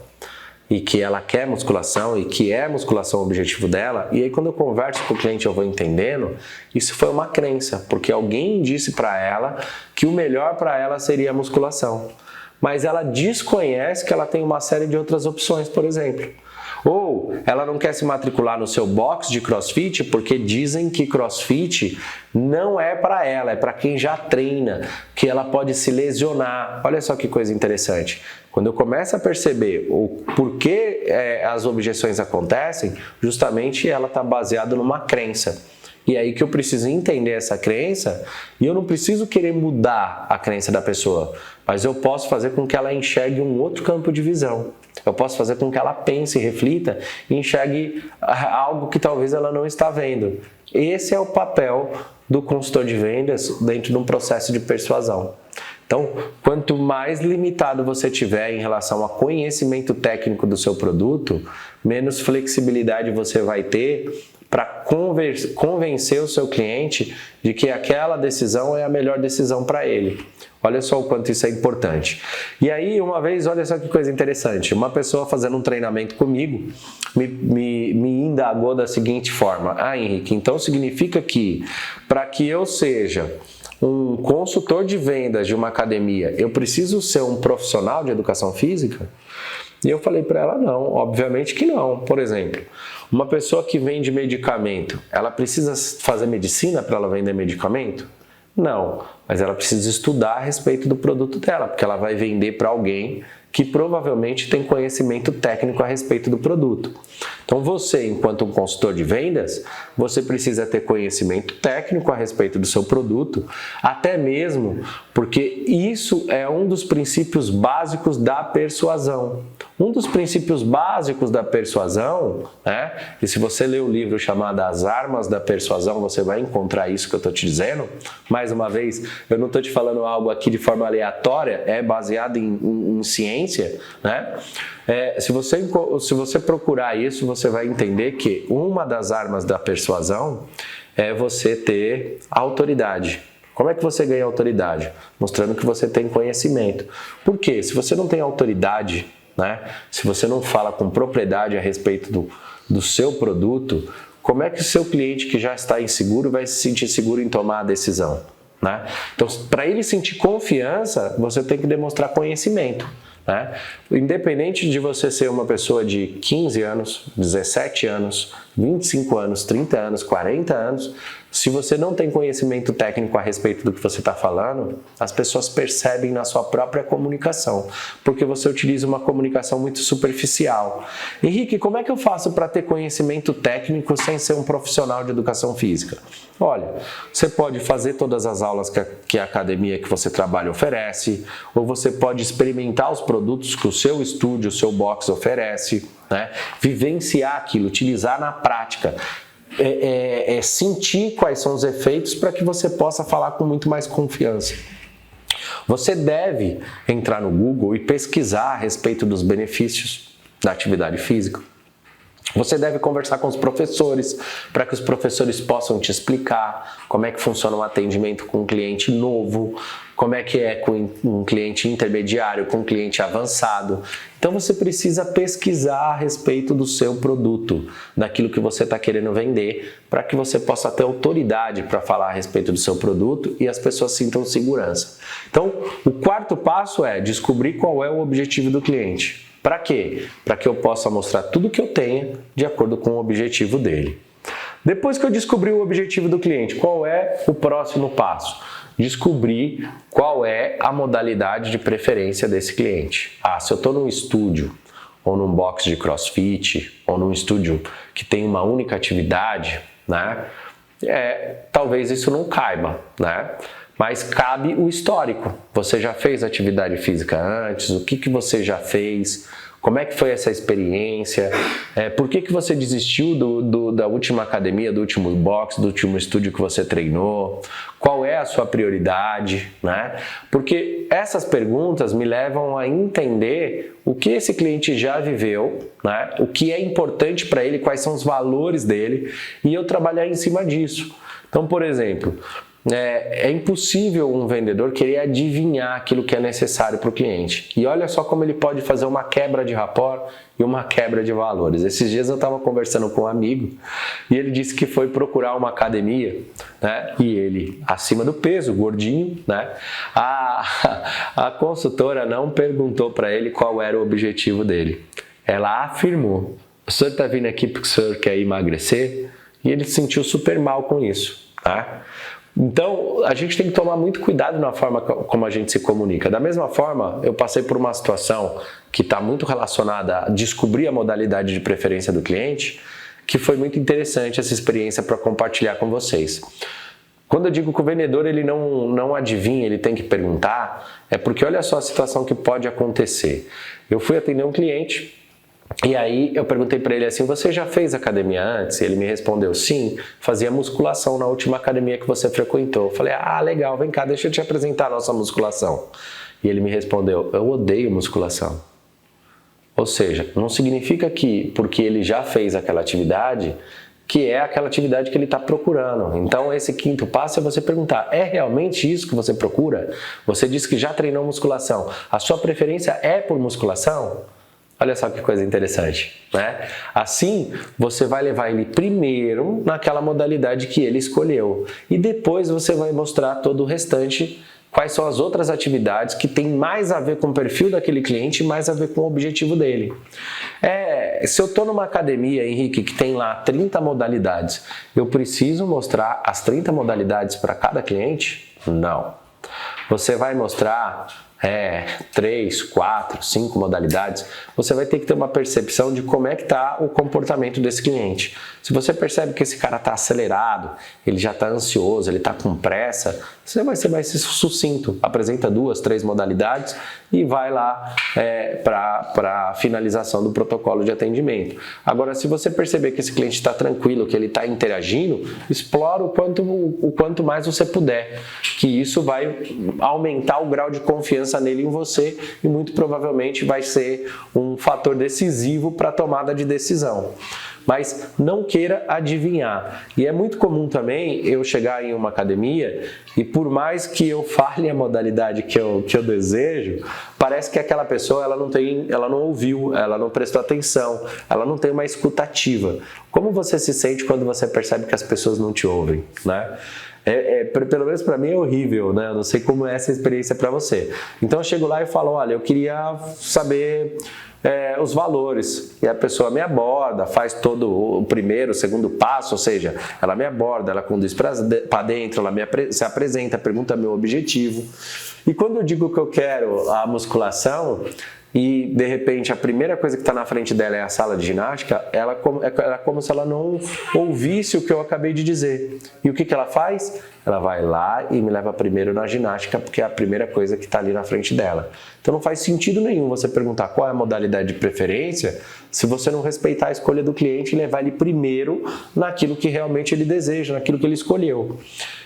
e que ela quer musculação e que é musculação o objetivo dela, e aí quando eu converso com o cliente eu vou entendendo, isso foi uma crença, porque alguém disse para ela que o melhor para ela seria a musculação, mas ela desconhece que ela tem uma série de outras opções, por exemplo. Ou ela não quer se matricular no seu box de CrossFit porque dizem que CrossFit não é para ela, é para quem já treina, que ela pode se lesionar. Olha só que coisa interessante. Quando eu começo a perceber o porquê as objeções acontecem, justamente ela está baseada numa crença. E é aí que eu preciso entender essa crença, e eu não preciso querer mudar a crença da pessoa, mas eu posso fazer com que ela enxergue um outro campo de visão. Eu posso fazer com que ela pense, reflita e enxergue algo que talvez ela não está vendo. Esse é o papel do consultor de vendas dentro de um processo de persuasão. Então, quanto mais limitado você tiver em relação ao conhecimento técnico do seu produto, menos flexibilidade você vai ter para convencer o seu cliente de que aquela decisão é a melhor decisão para ele. Olha só o quanto isso é importante. E aí, uma vez, olha só que coisa interessante, uma pessoa fazendo um treinamento comigo me indagou da seguinte forma: Henrique, então significa que para que eu seja um consultor de vendas de uma academia, eu preciso ser um profissional de educação física? E eu falei para ela, não, obviamente que não. Por exemplo, uma pessoa que vende medicamento, ela precisa fazer medicina para ela vender medicamento? Não, mas ela precisa estudar a respeito do produto dela, porque ela vai vender para alguém que provavelmente tem conhecimento técnico a respeito do produto. Então você, enquanto um consultor de vendas, você precisa ter conhecimento técnico a respeito do seu produto, até mesmo porque isso é um dos princípios básicos da persuasão. Um dos princípios básicos da persuasão, e se você ler o livro chamado As Armas da Persuasão, você vai encontrar isso que eu estou te dizendo. Mais uma vez, eu não estou te falando algo aqui de forma aleatória, é baseado em ciência, se você procurar isso, você vai entender que uma das armas da persuasão é você ter autoridade. Como é que você ganha autoridade? Mostrando que você tem conhecimento. Por quê? Se você não tem autoridade, se você não fala com propriedade a respeito do seu produto, como é que o seu cliente que já está inseguro vai se sentir seguro em tomar a decisão? Então, para ele sentir confiança, você tem que demonstrar conhecimento. Independente de você ser uma pessoa de 15 anos, 17 anos, 25 anos, 30 anos, 40 anos, se você não tem conhecimento técnico a respeito do que você está falando, as pessoas percebem na sua própria comunicação, porque você utiliza uma comunicação muito superficial. Henrique, como é que eu faço para ter conhecimento técnico sem ser um profissional de educação física? Olha, você pode fazer todas as aulas que a academia que você trabalha oferece, ou você pode experimentar os produtos que o seu estúdio, o seu box oferece, vivenciar aquilo, utilizar na prática. Sentir quais são os efeitos para que você possa falar com muito mais confiança. Você deve entrar no Google e pesquisar a respeito dos benefícios da atividade física. Você deve conversar com os professores para que os professores possam te explicar como é que funciona um atendimento com um cliente novo, como é que é com um cliente intermediário, com um cliente avançado. Então você precisa pesquisar a respeito do seu produto, daquilo que você está querendo vender, para que você possa ter autoridade para falar a respeito do seu produto e as pessoas sintam segurança. Então, o quarto passo é descobrir qual é o objetivo do cliente. Para quê? Para que eu possa mostrar tudo que eu tenho de acordo com o objetivo dele. Depois que eu descobri o objetivo do cliente, qual é o próximo passo? Descobrir qual é a modalidade de preferência desse cliente. Se eu estou num estúdio, ou num box de crossfit, ou num estúdio que tem uma única atividade, né? Talvez isso não caiba, né? Mas cabe o histórico. Você já fez atividade física antes? O que você já fez? Como é que foi essa experiência? Por que você desistiu da última academia, do último box, do último estúdio que você treinou? Qual é a sua prioridade, né? Porque essas perguntas me levam a entender o que esse cliente já viveu, né? O que é importante para ele, quais são os valores dele, e eu trabalhar em cima disso. Então, por exemplo, é impossível um vendedor querer adivinhar aquilo que é necessário para o cliente. E olha só como ele pode fazer uma quebra de rapport e uma quebra de valores. Esses dias eu estava conversando com um amigo e ele disse que foi procurar uma academia, né? E ele, acima do peso, gordinho, né? A consultora não perguntou para ele qual era o objetivo dele. Ela afirmou: o senhor está vindo aqui porque o senhor quer emagrecer? E ele se sentiu super mal com isso, tá? Então, a gente tem que tomar muito cuidado na forma como a gente se comunica. Da mesma forma, eu passei por uma situação que está muito relacionada a descobrir a modalidade de preferência do cliente, que foi muito interessante essa experiência para compartilhar com vocês. Quando eu digo que o vendedor ele não adivinha, ele tem que perguntar, é porque olha só a situação que pode acontecer. Eu fui atender um cliente, e aí eu perguntei para ele assim: você já fez academia antes? E ele me respondeu: sim, fazia musculação na última academia que você frequentou. Eu falei: legal, vem cá, deixa eu te apresentar a nossa musculação. E ele me respondeu: eu odeio musculação. Ou seja, não significa que porque ele já fez aquela atividade, que é aquela atividade que ele está procurando. Então esse quinto passo é você perguntar: é realmente isso que você procura? Você disse que já treinou musculação, a sua preferência é por musculação? Olha só que coisa interessante, né? Assim, você vai levar ele primeiro naquela modalidade que ele escolheu e depois você vai mostrar todo o restante, quais são as outras atividades que tem mais a ver com o perfil daquele cliente e mais a ver com o objetivo dele. Se eu estou numa academia, Henrique, que tem lá 30 modalidades, eu preciso mostrar as 30 modalidades para cada cliente? Não. Você vai mostrar 3, 4, 5 modalidades, você vai ter que ter uma percepção de como é que está o comportamento desse cliente. Se você percebe que esse cara está acelerado, ele já está ansioso, ele está com pressa, você vai ser mais sucinto, apresenta 2, 3 modalidades e vai lá para a finalização do protocolo de atendimento. Agora, se você perceber que esse cliente está tranquilo, que ele está interagindo, explora o quanto mais você puder, que isso vai aumentar o grau de confiança nele em você e muito provavelmente vai ser um fator decisivo para a tomada de decisão. Mas não queira adivinhar. E é muito comum também eu chegar em uma academia e por mais que eu fale a modalidade que eu desejo, parece que aquela pessoa ela não ouviu, ela não prestou atenção, ela não tem uma escutativa. Como você se sente quando você percebe que as pessoas não te ouvem, né? Pelo menos para mim é horrível, né? Eu não sei como é essa experiência para você. Então eu chego lá e falo: olha, eu queria saber os valores. E a pessoa me aborda, faz todo o primeiro, o segundo passo, ou seja, ela me aborda, ela conduz para dentro, ela se apresenta, pergunta meu objetivo. E quando eu digo que eu quero a musculação, e de repente a primeira coisa que está na frente dela é a sala de ginástica, ela é como se ela não ouvisse o que eu acabei de dizer. E o que ela faz? Ela vai lá e me leva primeiro na ginástica, porque é a primeira coisa que está ali na frente dela. Então não faz sentido nenhum você perguntar qual é a modalidade de preferência se você não respeitar a escolha do cliente e levar ele primeiro naquilo que realmente ele deseja, naquilo que ele escolheu.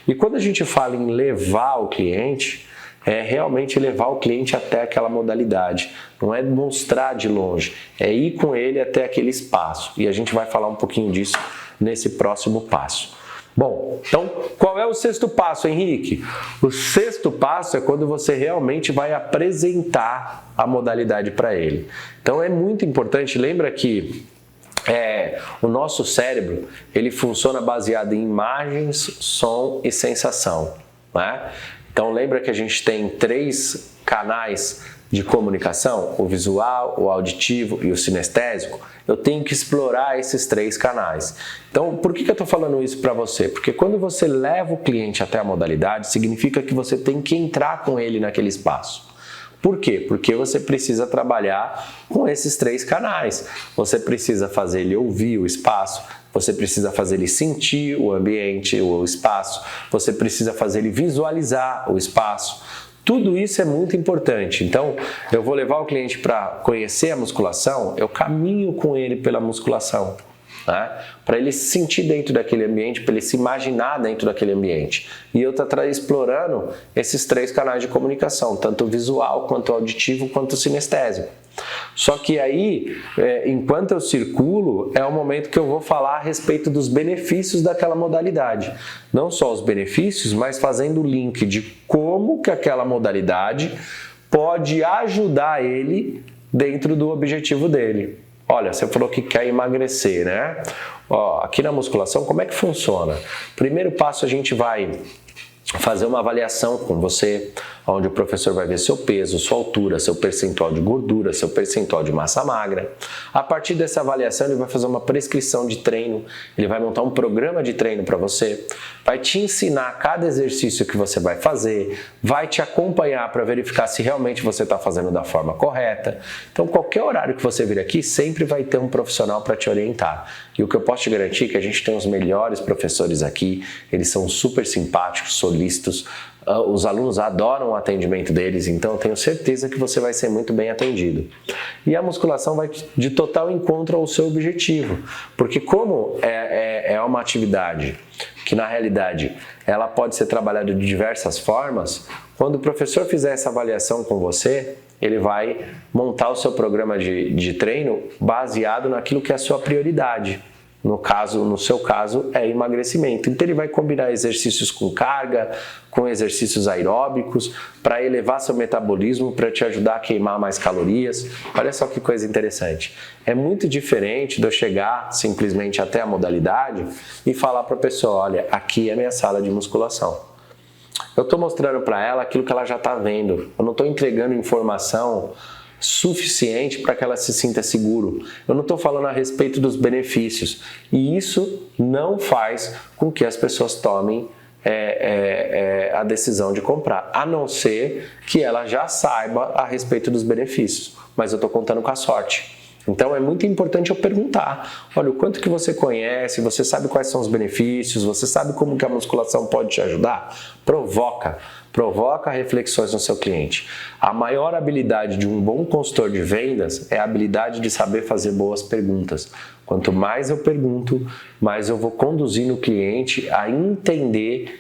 E quando a gente fala em levar o cliente, é realmente levar o cliente até aquela modalidade. Não é mostrar de longe, é ir com ele até aquele espaço. E a gente vai falar um pouquinho disso nesse próximo passo. Bom, então qual é o sexto passo, Henrique? O sexto passo é quando você realmente vai apresentar a modalidade para ele. Então é muito importante, lembra que o nosso cérebro ele funciona baseado em imagens, som e sensação, né? Então lembra que a gente tem 3 canais de comunicação, o visual, o auditivo e o sinestésico. Eu tenho que explorar esses 3 canais. Então, por que eu estou falando isso para você? Porque quando você leva o cliente até a modalidade, significa que você tem que entrar com ele naquele espaço. Por quê? Porque você precisa trabalhar com esses 3 canais. Você precisa fazer ele ouvir o espaço, você precisa fazer ele sentir o ambiente, o espaço, você precisa fazer ele visualizar o espaço. Tudo isso é muito importante. Então, eu vou levar o cliente para conhecer a musculação, eu caminho com ele pela musculação, né? Para ele se sentir dentro daquele ambiente, para ele se imaginar dentro daquele ambiente. E eu estou explorando esses 3 canais de comunicação, tanto o visual, quanto o auditivo, quanto o sinestésico. Só que aí, enquanto eu circulo, é o momento que eu vou falar a respeito dos benefícios daquela modalidade. Não só os benefícios, mas fazendo o link de como que aquela modalidade pode ajudar ele dentro do objetivo dele. Olha, você falou que quer emagrecer, né? Ó, aqui na musculação, como é que funciona? Primeiro passo, a gente vai fazer uma avaliação com você, onde o professor vai ver seu peso, sua altura, seu percentual de gordura, seu percentual de massa magra. A partir dessa avaliação, ele vai fazer uma prescrição de treino, ele vai montar um programa de treino para você, vai te ensinar cada exercício que você vai fazer, vai te acompanhar para verificar se realmente você está fazendo da forma correta. Então, qualquer horário que você vir aqui, sempre vai ter um profissional para te orientar. E o que eu posso te garantir é que a gente tem os melhores professores aqui, eles são super simpáticos, solícitos, os alunos adoram o atendimento deles, então eu tenho certeza que você vai ser muito bem atendido. E a musculação vai de total encontro ao seu objetivo, porque como é uma atividade que na realidade ela pode ser trabalhada de diversas formas, quando o professor fizer essa avaliação com você, ele vai montar o seu programa de treino baseado naquilo que é a sua prioridade. No seu caso, é emagrecimento. Então, ele vai combinar exercícios com carga, com exercícios aeróbicos, para elevar seu metabolismo, para te ajudar a queimar mais calorias. Olha só que coisa interessante. É muito diferente de eu chegar simplesmente até a modalidade e falar para a pessoa, olha, aqui é a minha sala de musculação. Eu estou mostrando para ela aquilo que ela já está vendo. Eu não estou entregando informação suficiente para que ela se sinta seguro. Eu não estou falando a respeito dos benefícios. E isso não faz com que as pessoas tomem a decisão de comprar, a não ser que ela já saiba a respeito dos benefícios. Mas eu estou contando com a sorte. Então é muito importante eu perguntar, olha, o quanto que você conhece, você sabe quais são os benefícios, você sabe como que a musculação pode te ajudar? Provoca reflexões no seu cliente. A maior habilidade de um bom consultor de vendas é a habilidade de saber fazer boas perguntas. Quanto mais eu pergunto, mais eu vou conduzindo o cliente a entender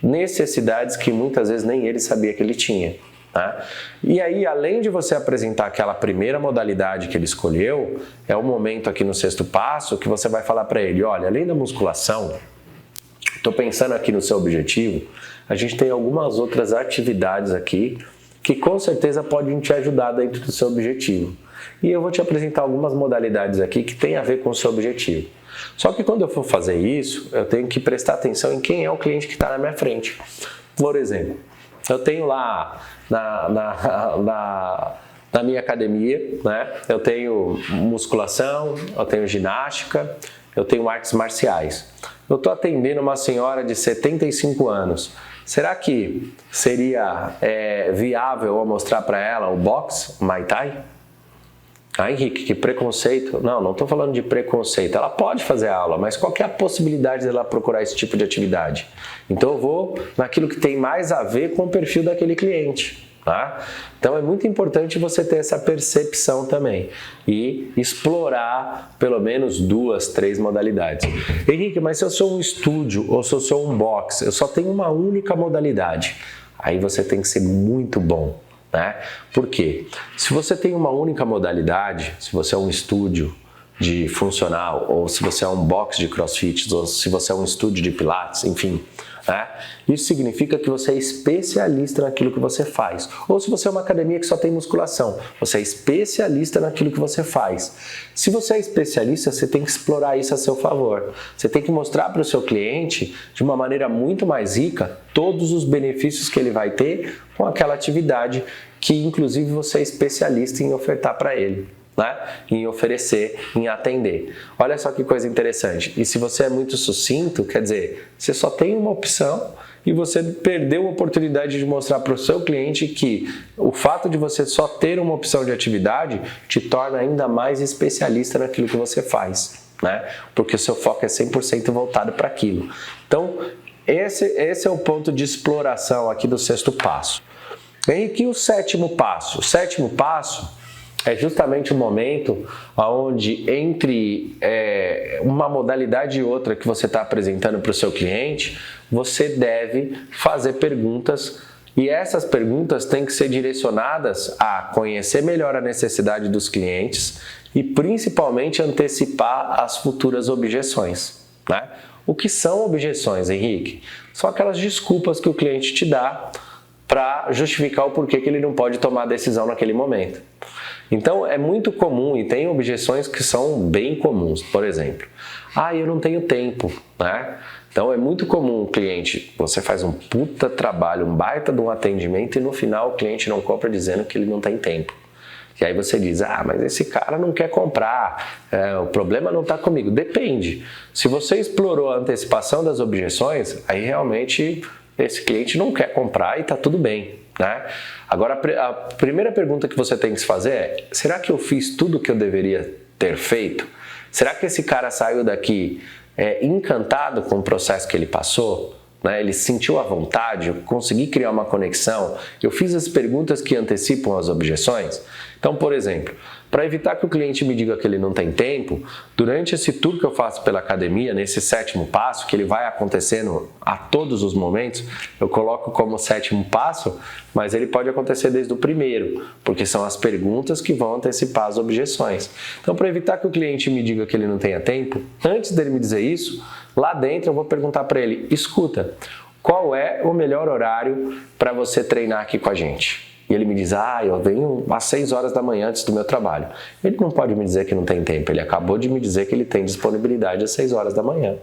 necessidades que muitas vezes nem ele sabia que ele tinha. Tá? E aí, além de você apresentar aquela primeira modalidade que ele escolheu, é o momento aqui no sexto passo que você vai falar para ele, olha, além da musculação, estou pensando aqui no seu objetivo, a gente tem algumas outras atividades aqui que com certeza podem te ajudar dentro do seu objetivo. E eu vou te apresentar algumas modalidades aqui que tem a ver com o seu objetivo. Só que quando eu for fazer isso, eu tenho que prestar atenção em quem é o cliente que está na minha frente. Por exemplo, eu tenho lá na minha academia, né? Eu tenho musculação, eu tenho ginástica, eu tenho artes marciais. Eu estou atendendo uma senhora de 75 anos. Será que seria viável eu mostrar para ela o boxe, o Muay Thai? Ah, Henrique, que preconceito. Não estou falando de preconceito. Ela pode fazer aula, mas qual que é a possibilidade dela procurar esse tipo de atividade? Então eu vou naquilo que tem mais a ver com o perfil daquele cliente. Tá? Então é muito importante você ter essa percepção também e explorar pelo menos 2, 3 modalidades. Henrique, mas se eu sou um estúdio ou se eu sou um box, eu só tenho uma única modalidade. aí você tem que ser muito bom, né? Por quê? Se você tem uma única modalidade, se você é um estúdio de funcional, ou se você é um box de crossfit, ou se você é um estúdio de pilates, enfim, né? Isso significa que você é especialista naquilo que você faz. Ou se você é uma academia que só tem musculação, você é especialista naquilo que você faz. Se você é especialista, você tem que explorar isso a seu favor. Você tem que mostrar para o seu cliente, de uma maneira muito mais rica, todos os benefícios que ele vai ter com aquela atividade que, inclusive, você é especialista em ofertar para ele. Né? Em oferecer, em atender. Olha só que coisa interessante. E se você é muito sucinto, quer dizer, você só tem uma opção e você perdeu a oportunidade de mostrar para o seu cliente que o fato de você só ter uma opção de atividade te torna ainda mais especialista naquilo que você faz, né? Porque o seu foco é 100% voltado para aquilo. Então, esse é o ponto de exploração aqui do sexto passo. E aqui o sétimo passo. O sétimo passo é justamente o momento onde entre uma modalidade e outra que você está apresentando para o seu cliente, você deve fazer perguntas e essas perguntas têm que ser direcionadas a conhecer melhor a necessidade dos clientes e principalmente antecipar as futuras objeções, né? O que são objeções, Henrique? São aquelas desculpas que o cliente te dá para justificar o porquê que ele não pode tomar a decisão naquele momento. Então, é muito comum e tem objeções que são bem comuns. Por exemplo, eu não tenho tempo, né? Então, é muito comum o cliente, você faz um puta trabalho, um baita de um atendimento e no final o cliente não compra dizendo que ele não tem tempo. E aí você diz, mas esse cara não quer comprar, o problema não está comigo. Depende. Se você explorou a antecipação das objeções, aí realmente esse cliente não quer comprar e está tudo bem, né? Agora, a primeira pergunta que você tem que se fazer é, será que eu fiz tudo o que eu deveria ter feito? Será que esse cara saiu daqui encantado com o processo que ele passou? Né? Ele sentiu a vontade, eu consegui criar uma conexão, eu fiz as perguntas que antecipam as objeções? Então, por exemplo, para evitar que o cliente me diga que ele não tem tempo, durante esse tour que eu faço pela academia, nesse sétimo passo, que ele vai acontecendo a todos os momentos, eu coloco como sétimo passo, mas ele pode acontecer desde o primeiro, porque são as perguntas que vão antecipar as objeções. Então, para evitar que o cliente me diga que ele não tenha tempo, antes dele me dizer isso, lá dentro eu vou perguntar para ele, escuta, qual é o melhor horário para você treinar aqui com a gente? E ele me diz, eu venho às 6 horas da manhã antes do meu trabalho. Ele não pode me dizer que não tem tempo, ele acabou de me dizer que ele tem disponibilidade às 6 horas da manhã.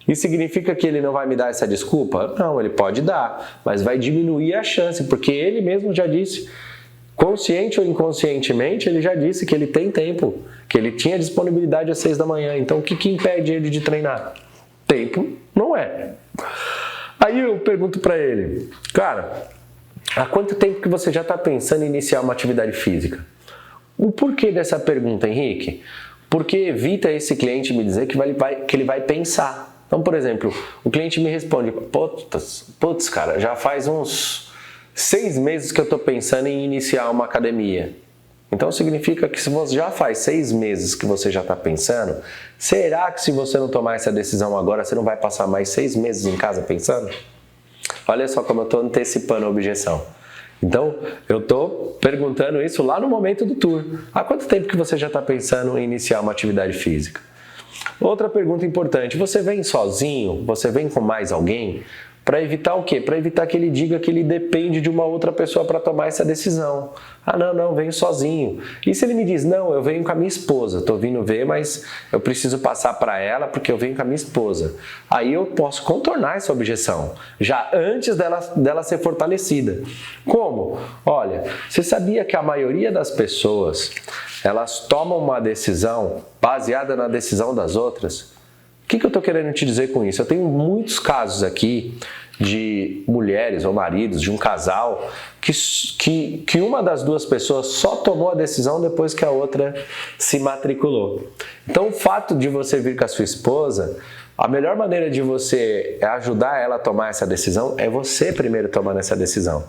Isso significa que ele não vai me dar essa desculpa? Não, ele pode dar, mas vai diminuir a chance, porque ele mesmo já disse, consciente ou inconscientemente, ele já disse que ele tem tempo, que ele tinha disponibilidade às 6 da manhã. Então, o que impede ele de treinar? Tempo não é. Aí eu pergunto para ele, cara, há quanto tempo que você já está pensando em iniciar uma atividade física? O porquê dessa pergunta, Henrique? Porque evita esse cliente me dizer que ele vai pensar. Então, por exemplo, o cliente me responde, putz, cara, já faz uns 6 meses que eu estou pensando em iniciar uma academia. Então significa que se você já faz 6 meses que você já está pensando, será que se você não tomar essa decisão agora, você não vai passar mais 6 meses em casa pensando? Olha só como eu estou antecipando a objeção. Então, eu estou perguntando isso lá no momento do tour. Há quanto tempo que você já está pensando em iniciar uma atividade física? Outra pergunta importante, você vem sozinho? Você vem com mais alguém? Para evitar o quê? Para evitar que ele diga que ele depende de uma outra pessoa para tomar essa decisão. Não, venho sozinho. E se ele me diz, não, eu venho com a minha esposa, estou vindo ver, mas eu preciso passar para ela porque eu venho com a minha esposa. Aí eu posso contornar essa objeção, já antes dela ser fortalecida. Como? Olha, você sabia que a maioria das pessoas, elas tomam uma decisão baseada na decisão das outras? O que eu estou querendo te dizer com isso? Eu tenho muitos casos aqui de mulheres ou maridos, de um casal, que uma das duas pessoas só tomou a decisão depois que a outra se matriculou. Então, o fato de você vir com a sua esposa, a melhor maneira de você ajudar ela a tomar essa decisão é você primeiro tomando essa decisão.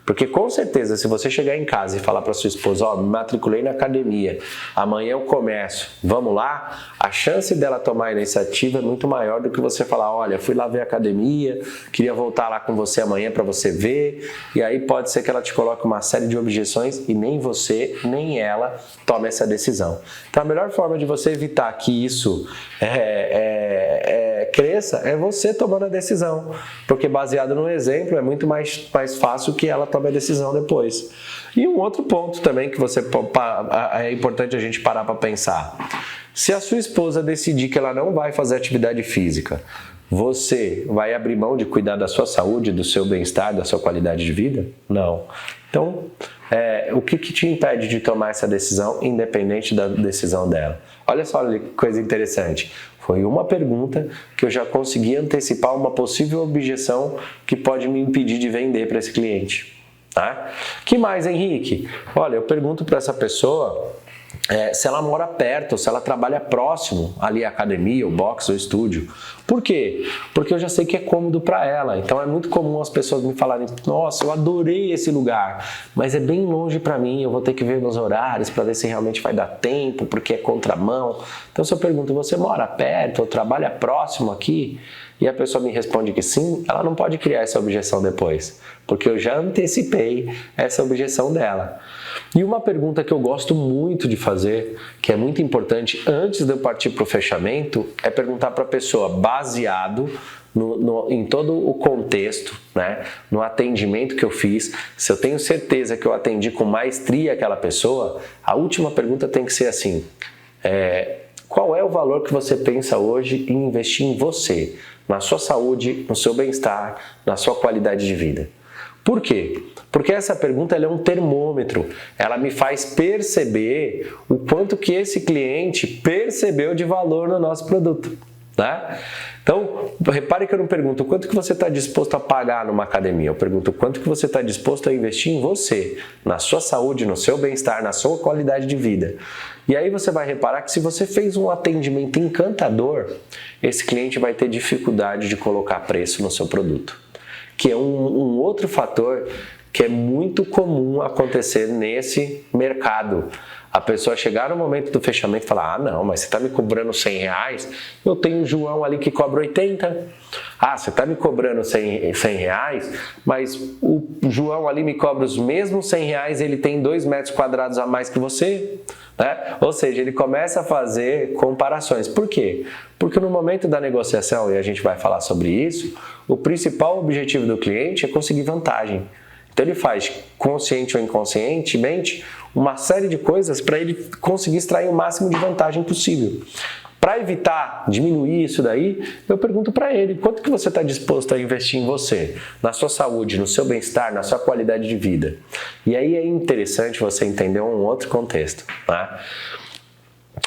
Porque com certeza, se você chegar em casa e falar para sua esposa, ó, me matriculei na academia, amanhã eu começo, vamos lá, a chance dela tomar a iniciativa é muito maior do que você falar, olha, fui lá ver a academia, queria voltar lá com você amanhã para você ver, e aí pode ser que ela te coloque uma série de objeções e nem você, nem ela tome essa decisão. Então a melhor forma de você evitar que isso cresça é você tomando a decisão, porque baseado no exemplo é muito mais fácil que ela tome a decisão depois. E um outro ponto também que é importante a gente parar para pensar. Se a sua esposa decidir que ela não vai fazer atividade física, você vai abrir mão de cuidar da sua saúde, do seu bem-estar, da sua qualidade de vida? Não. Então, o que te impede de tomar essa decisão, independente da decisão dela? Olha só que coisa interessante. Foi uma pergunta que eu já consegui antecipar uma possível objeção que pode me impedir de vender para esse cliente. Tá? Que mais, Henrique? Olha, eu pergunto para essa pessoa se ela mora perto, se ela trabalha próximo ali à academia, o box ou estúdio. Por quê? Porque eu já sei que é cômodo para ela. Então é muito comum as pessoas me falarem, nossa, eu adorei esse lugar, mas é bem longe para mim, eu vou ter que ver meus horários para ver se realmente vai dar tempo, porque é contramão. Então se eu pergunto, você mora perto ou trabalha próximo aqui? E a pessoa me responde que sim, ela não pode criar essa objeção depois, porque eu já antecipei essa objeção dela. E uma pergunta que eu gosto muito de fazer, que é muito importante antes de eu partir para o fechamento, é perguntar para a pessoa, baseado em todo o contexto, né, no atendimento que eu fiz, se eu tenho certeza que eu atendi com maestria aquela pessoa, a última pergunta tem que ser assim, qual é o valor que você pensa hoje em investir em você, na sua saúde, no seu bem-estar, na sua qualidade de vida? Por quê? Porque essa pergunta ela é um termômetro, ela me faz perceber o quanto que esse cliente percebeu de valor no nosso produto, né? Então, repare que eu não pergunto quanto que você está disposto a pagar numa academia, eu pergunto quanto que você está disposto a investir em você, na sua saúde, no seu bem-estar, na sua qualidade de vida. E aí você vai reparar que se você fez um atendimento encantador, esse cliente vai ter dificuldade de colocar preço no seu produto, que é um outro fator que é muito comum acontecer nesse mercado. A pessoa chegar no momento do fechamento e falar, não, mas você está me cobrando R$100, eu tenho o João ali que cobra 80. Ah, você está me cobrando R$100, mas o João ali me cobra os mesmos R$100, ele tem 2 metros quadrados a mais que você. Né? Ou seja, ele começa a fazer comparações. Por quê? Porque no momento da negociação, e a gente vai falar sobre isso, o principal objetivo do cliente é conseguir vantagem. Então ele faz, consciente ou inconscientemente, uma série de coisas para ele conseguir extrair o máximo de vantagem possível. Para evitar diminuir isso daí, eu pergunto para ele, quanto que você está disposto a investir em você, na sua saúde, no seu bem-estar, na sua qualidade de vida? E aí é interessante você entender um outro contexto, tá?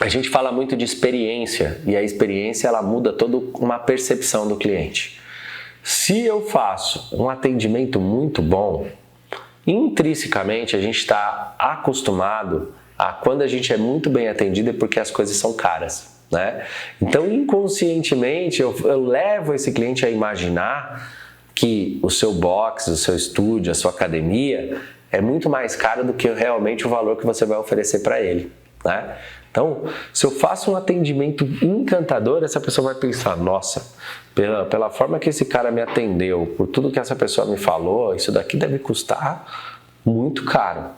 A gente fala muito de experiência, e a experiência ela muda toda uma percepção do cliente. Se eu faço um atendimento muito bom, intrinsecamente a gente está acostumado a quando a gente é muito bem atendido é porque as coisas são caras, né? Então inconscientemente eu levo esse cliente a imaginar que o seu box, o seu estúdio, a sua academia é muito mais caro do que realmente o valor que você vai oferecer para ele, né? Então, se eu faço um atendimento encantador, essa pessoa vai pensar, nossa, pela forma que esse cara me atendeu, por tudo que essa pessoa me falou, isso daqui deve custar muito caro.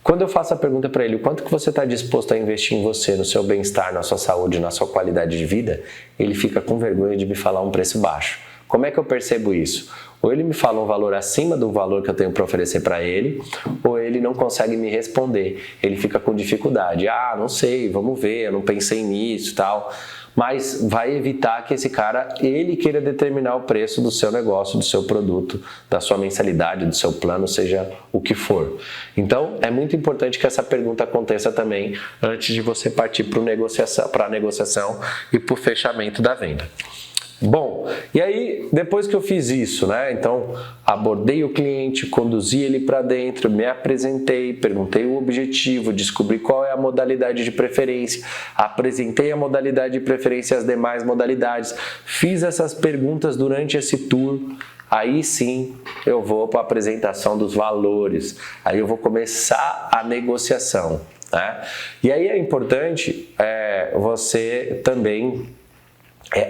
Quando eu faço a pergunta para ele, o quanto que você está disposto a investir em você, no seu bem-estar, na sua saúde, na sua qualidade de vida, ele fica com vergonha de me falar um preço baixo. Como é que eu percebo isso? Ou ele me fala um valor acima do valor que eu tenho para oferecer para ele, ou ele não consegue me responder. Ele fica com dificuldade. Ah, não sei, vamos ver, eu não pensei nisso e tal. Mas vai evitar que esse cara, ele queira determinar o preço do seu negócio, do seu produto, da sua mensalidade, do seu plano, seja o que for. Então, é muito importante que essa pergunta aconteça também antes de você partir para a negociação e para o fechamento da venda. Bom, e aí depois que eu fiz isso, né? Então abordei o cliente, conduzi ele para dentro, me apresentei, perguntei o objetivo, descobri qual é a modalidade de preferência, apresentei a modalidade de preferência e as demais modalidades, fiz essas perguntas durante esse tour. aí sim eu vou para a apresentação dos valores, aí eu vou começar a negociação, né? E aí é importante você também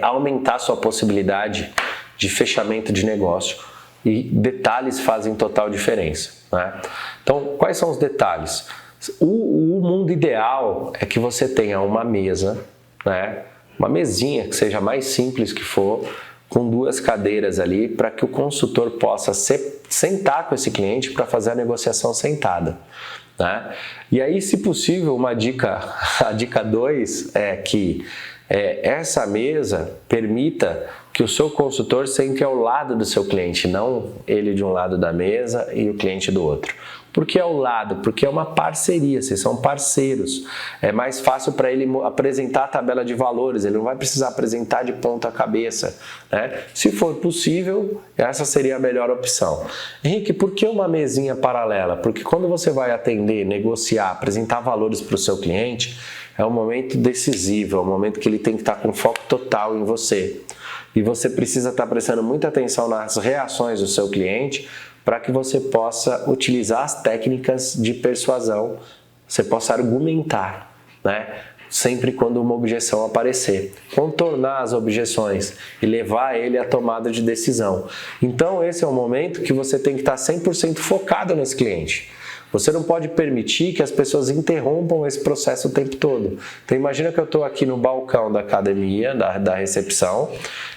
aumentar a sua possibilidade de fechamento de negócio, e detalhes fazem total diferença, né? Então, quais são os detalhes? O mundo ideal é que você tenha uma mesa, né? Uma mesinha que seja mais simples que for, com 2 cadeiras ali, para que o consultor possa sentar com esse cliente para fazer a negociação sentada, né? E aí, se possível, a dica 2 é que essa mesa permita que o seu consultor sente ao lado do seu cliente, não ele de um lado da mesa e o cliente do outro. Por que ao lado? Porque é uma parceria, vocês são parceiros. É mais fácil para ele apresentar a tabela de valores, ele não vai precisar apresentar de ponta cabeça, né? Se for possível, essa seria a melhor opção. Henrique, por que uma mesinha paralela? Porque quando você vai atender, negociar, apresentar valores para o seu cliente, é um momento decisivo, é um momento que ele tem que estar com foco total em você. E você precisa estar prestando muita atenção nas reações do seu cliente para que você possa utilizar as técnicas de persuasão, você possa argumentar, né? Sempre quando uma objeção aparecer. Contornar as objeções e levar ele à tomada de decisão. Então esse é o momento que você tem que estar 100% focado nesse cliente. Você não pode permitir que as pessoas interrompam esse processo o tempo todo. Então imagina que eu estou aqui no balcão da academia, da recepção,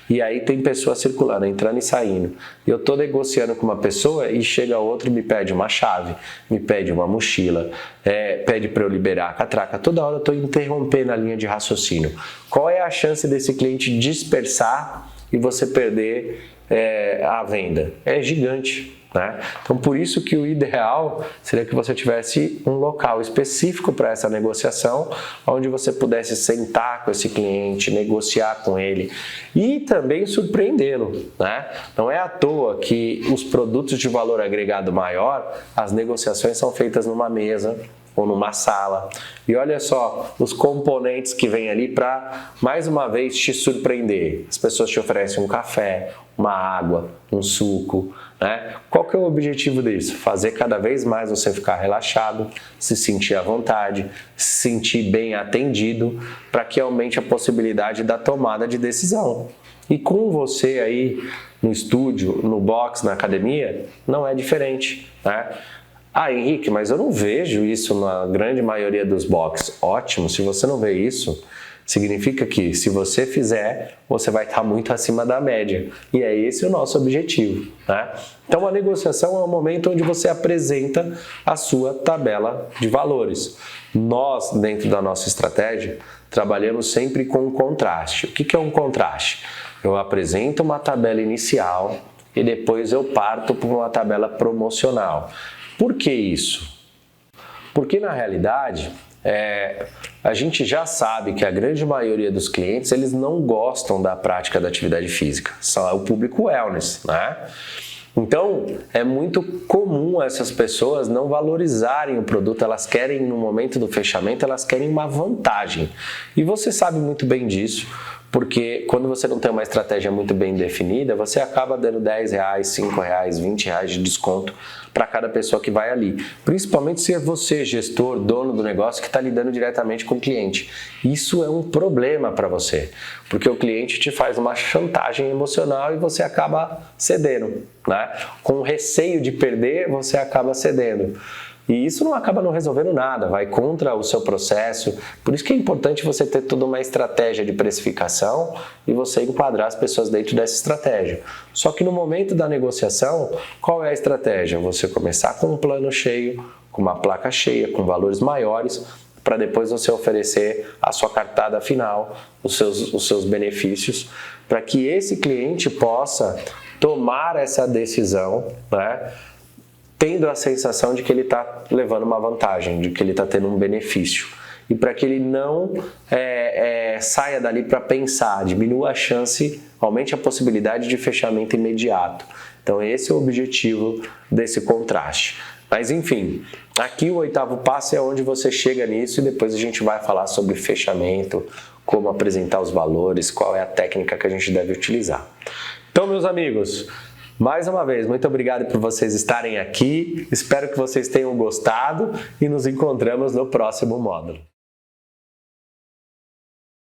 e aí tem pessoas circulando, entrando e saindo. E eu estou negociando com uma pessoa e chega outro e me pede uma chave, me pede uma mochila, pede para eu liberar a catraca. Toda hora eu estou interrompendo a linha de raciocínio. Qual é a chance desse cliente dispersar e você perder a venda? É gigante, né? Então, por isso que o ideal seria que você tivesse um local específico para essa negociação, onde você pudesse sentar com esse cliente, negociar com ele e também surpreendê-lo, né? Não é à toa que os produtos de valor agregado maior, as negociações são feitas numa mesa ou numa sala. E olha só os componentes que vêm ali para, mais uma vez, te surpreender. As pessoas te oferecem um café, uma água, um suco, né? Qual que é o objetivo disso? Fazer cada vez mais você ficar relaxado, se sentir à vontade, se sentir bem atendido, para que aumente a possibilidade da tomada de decisão. E com você aí no estúdio, no box, na academia, não é diferente, né? Ah, Henrique, mas eu não vejo isso na grande maioria dos boxes. Ótimo, se você não vê isso, significa que se você fizer, você vai estar muito acima da média. E é esse o nosso objetivo, né? Então a negociação é o momento onde você apresenta a sua tabela de valores. Nós, dentro da nossa estratégia, trabalhamos sempre com contraste. O que é um contraste? Eu apresento uma tabela inicial e depois eu parto para uma tabela promocional. Por que isso? Porque na realidade, a gente já sabe que a grande maioria dos clientes, eles não gostam da prática da atividade física. Só é o público wellness, né? Então, é muito comum essas pessoas não valorizarem o produto, elas querem, no momento do fechamento, elas querem uma vantagem. E você sabe muito bem disso, porque quando você não tem uma estratégia muito bem definida, você acaba dando R$10, R$5, R$20 de desconto para cada pessoa que vai ali. Principalmente se é você, gestor, dono do negócio, que está lidando diretamente com o cliente. Isso é um problema para você, porque o cliente te faz uma chantagem emocional e você acaba cedendo, né? Com receio de perder, você acaba cedendo. E isso não acaba não resolvendo nada, vai contra o seu processo. Por isso que é importante você ter toda uma estratégia de precificação e você enquadrar as pessoas dentro dessa estratégia. Só que no momento da negociação, qual é a estratégia? Você começar com um plano cheio, com uma placa cheia, com valores maiores, para depois você oferecer a sua cartada final, os seus benefícios, para que esse cliente possa tomar essa decisão, né? Tendo a sensação de que ele está levando uma vantagem, de que ele está tendo um benefício. E para que ele não saia dali para pensar, diminua a chance, aumente a possibilidade de fechamento imediato. Então esse é o objetivo desse contraste. Mas enfim, aqui o 8º passo é onde você chega nisso e depois a gente vai falar sobre fechamento, como apresentar os valores, qual é a técnica que a gente deve utilizar. Então, meus amigos, Mais uma vez, muito obrigado por vocês estarem aqui. Espero que vocês tenham gostado e nos encontramos no próximo módulo.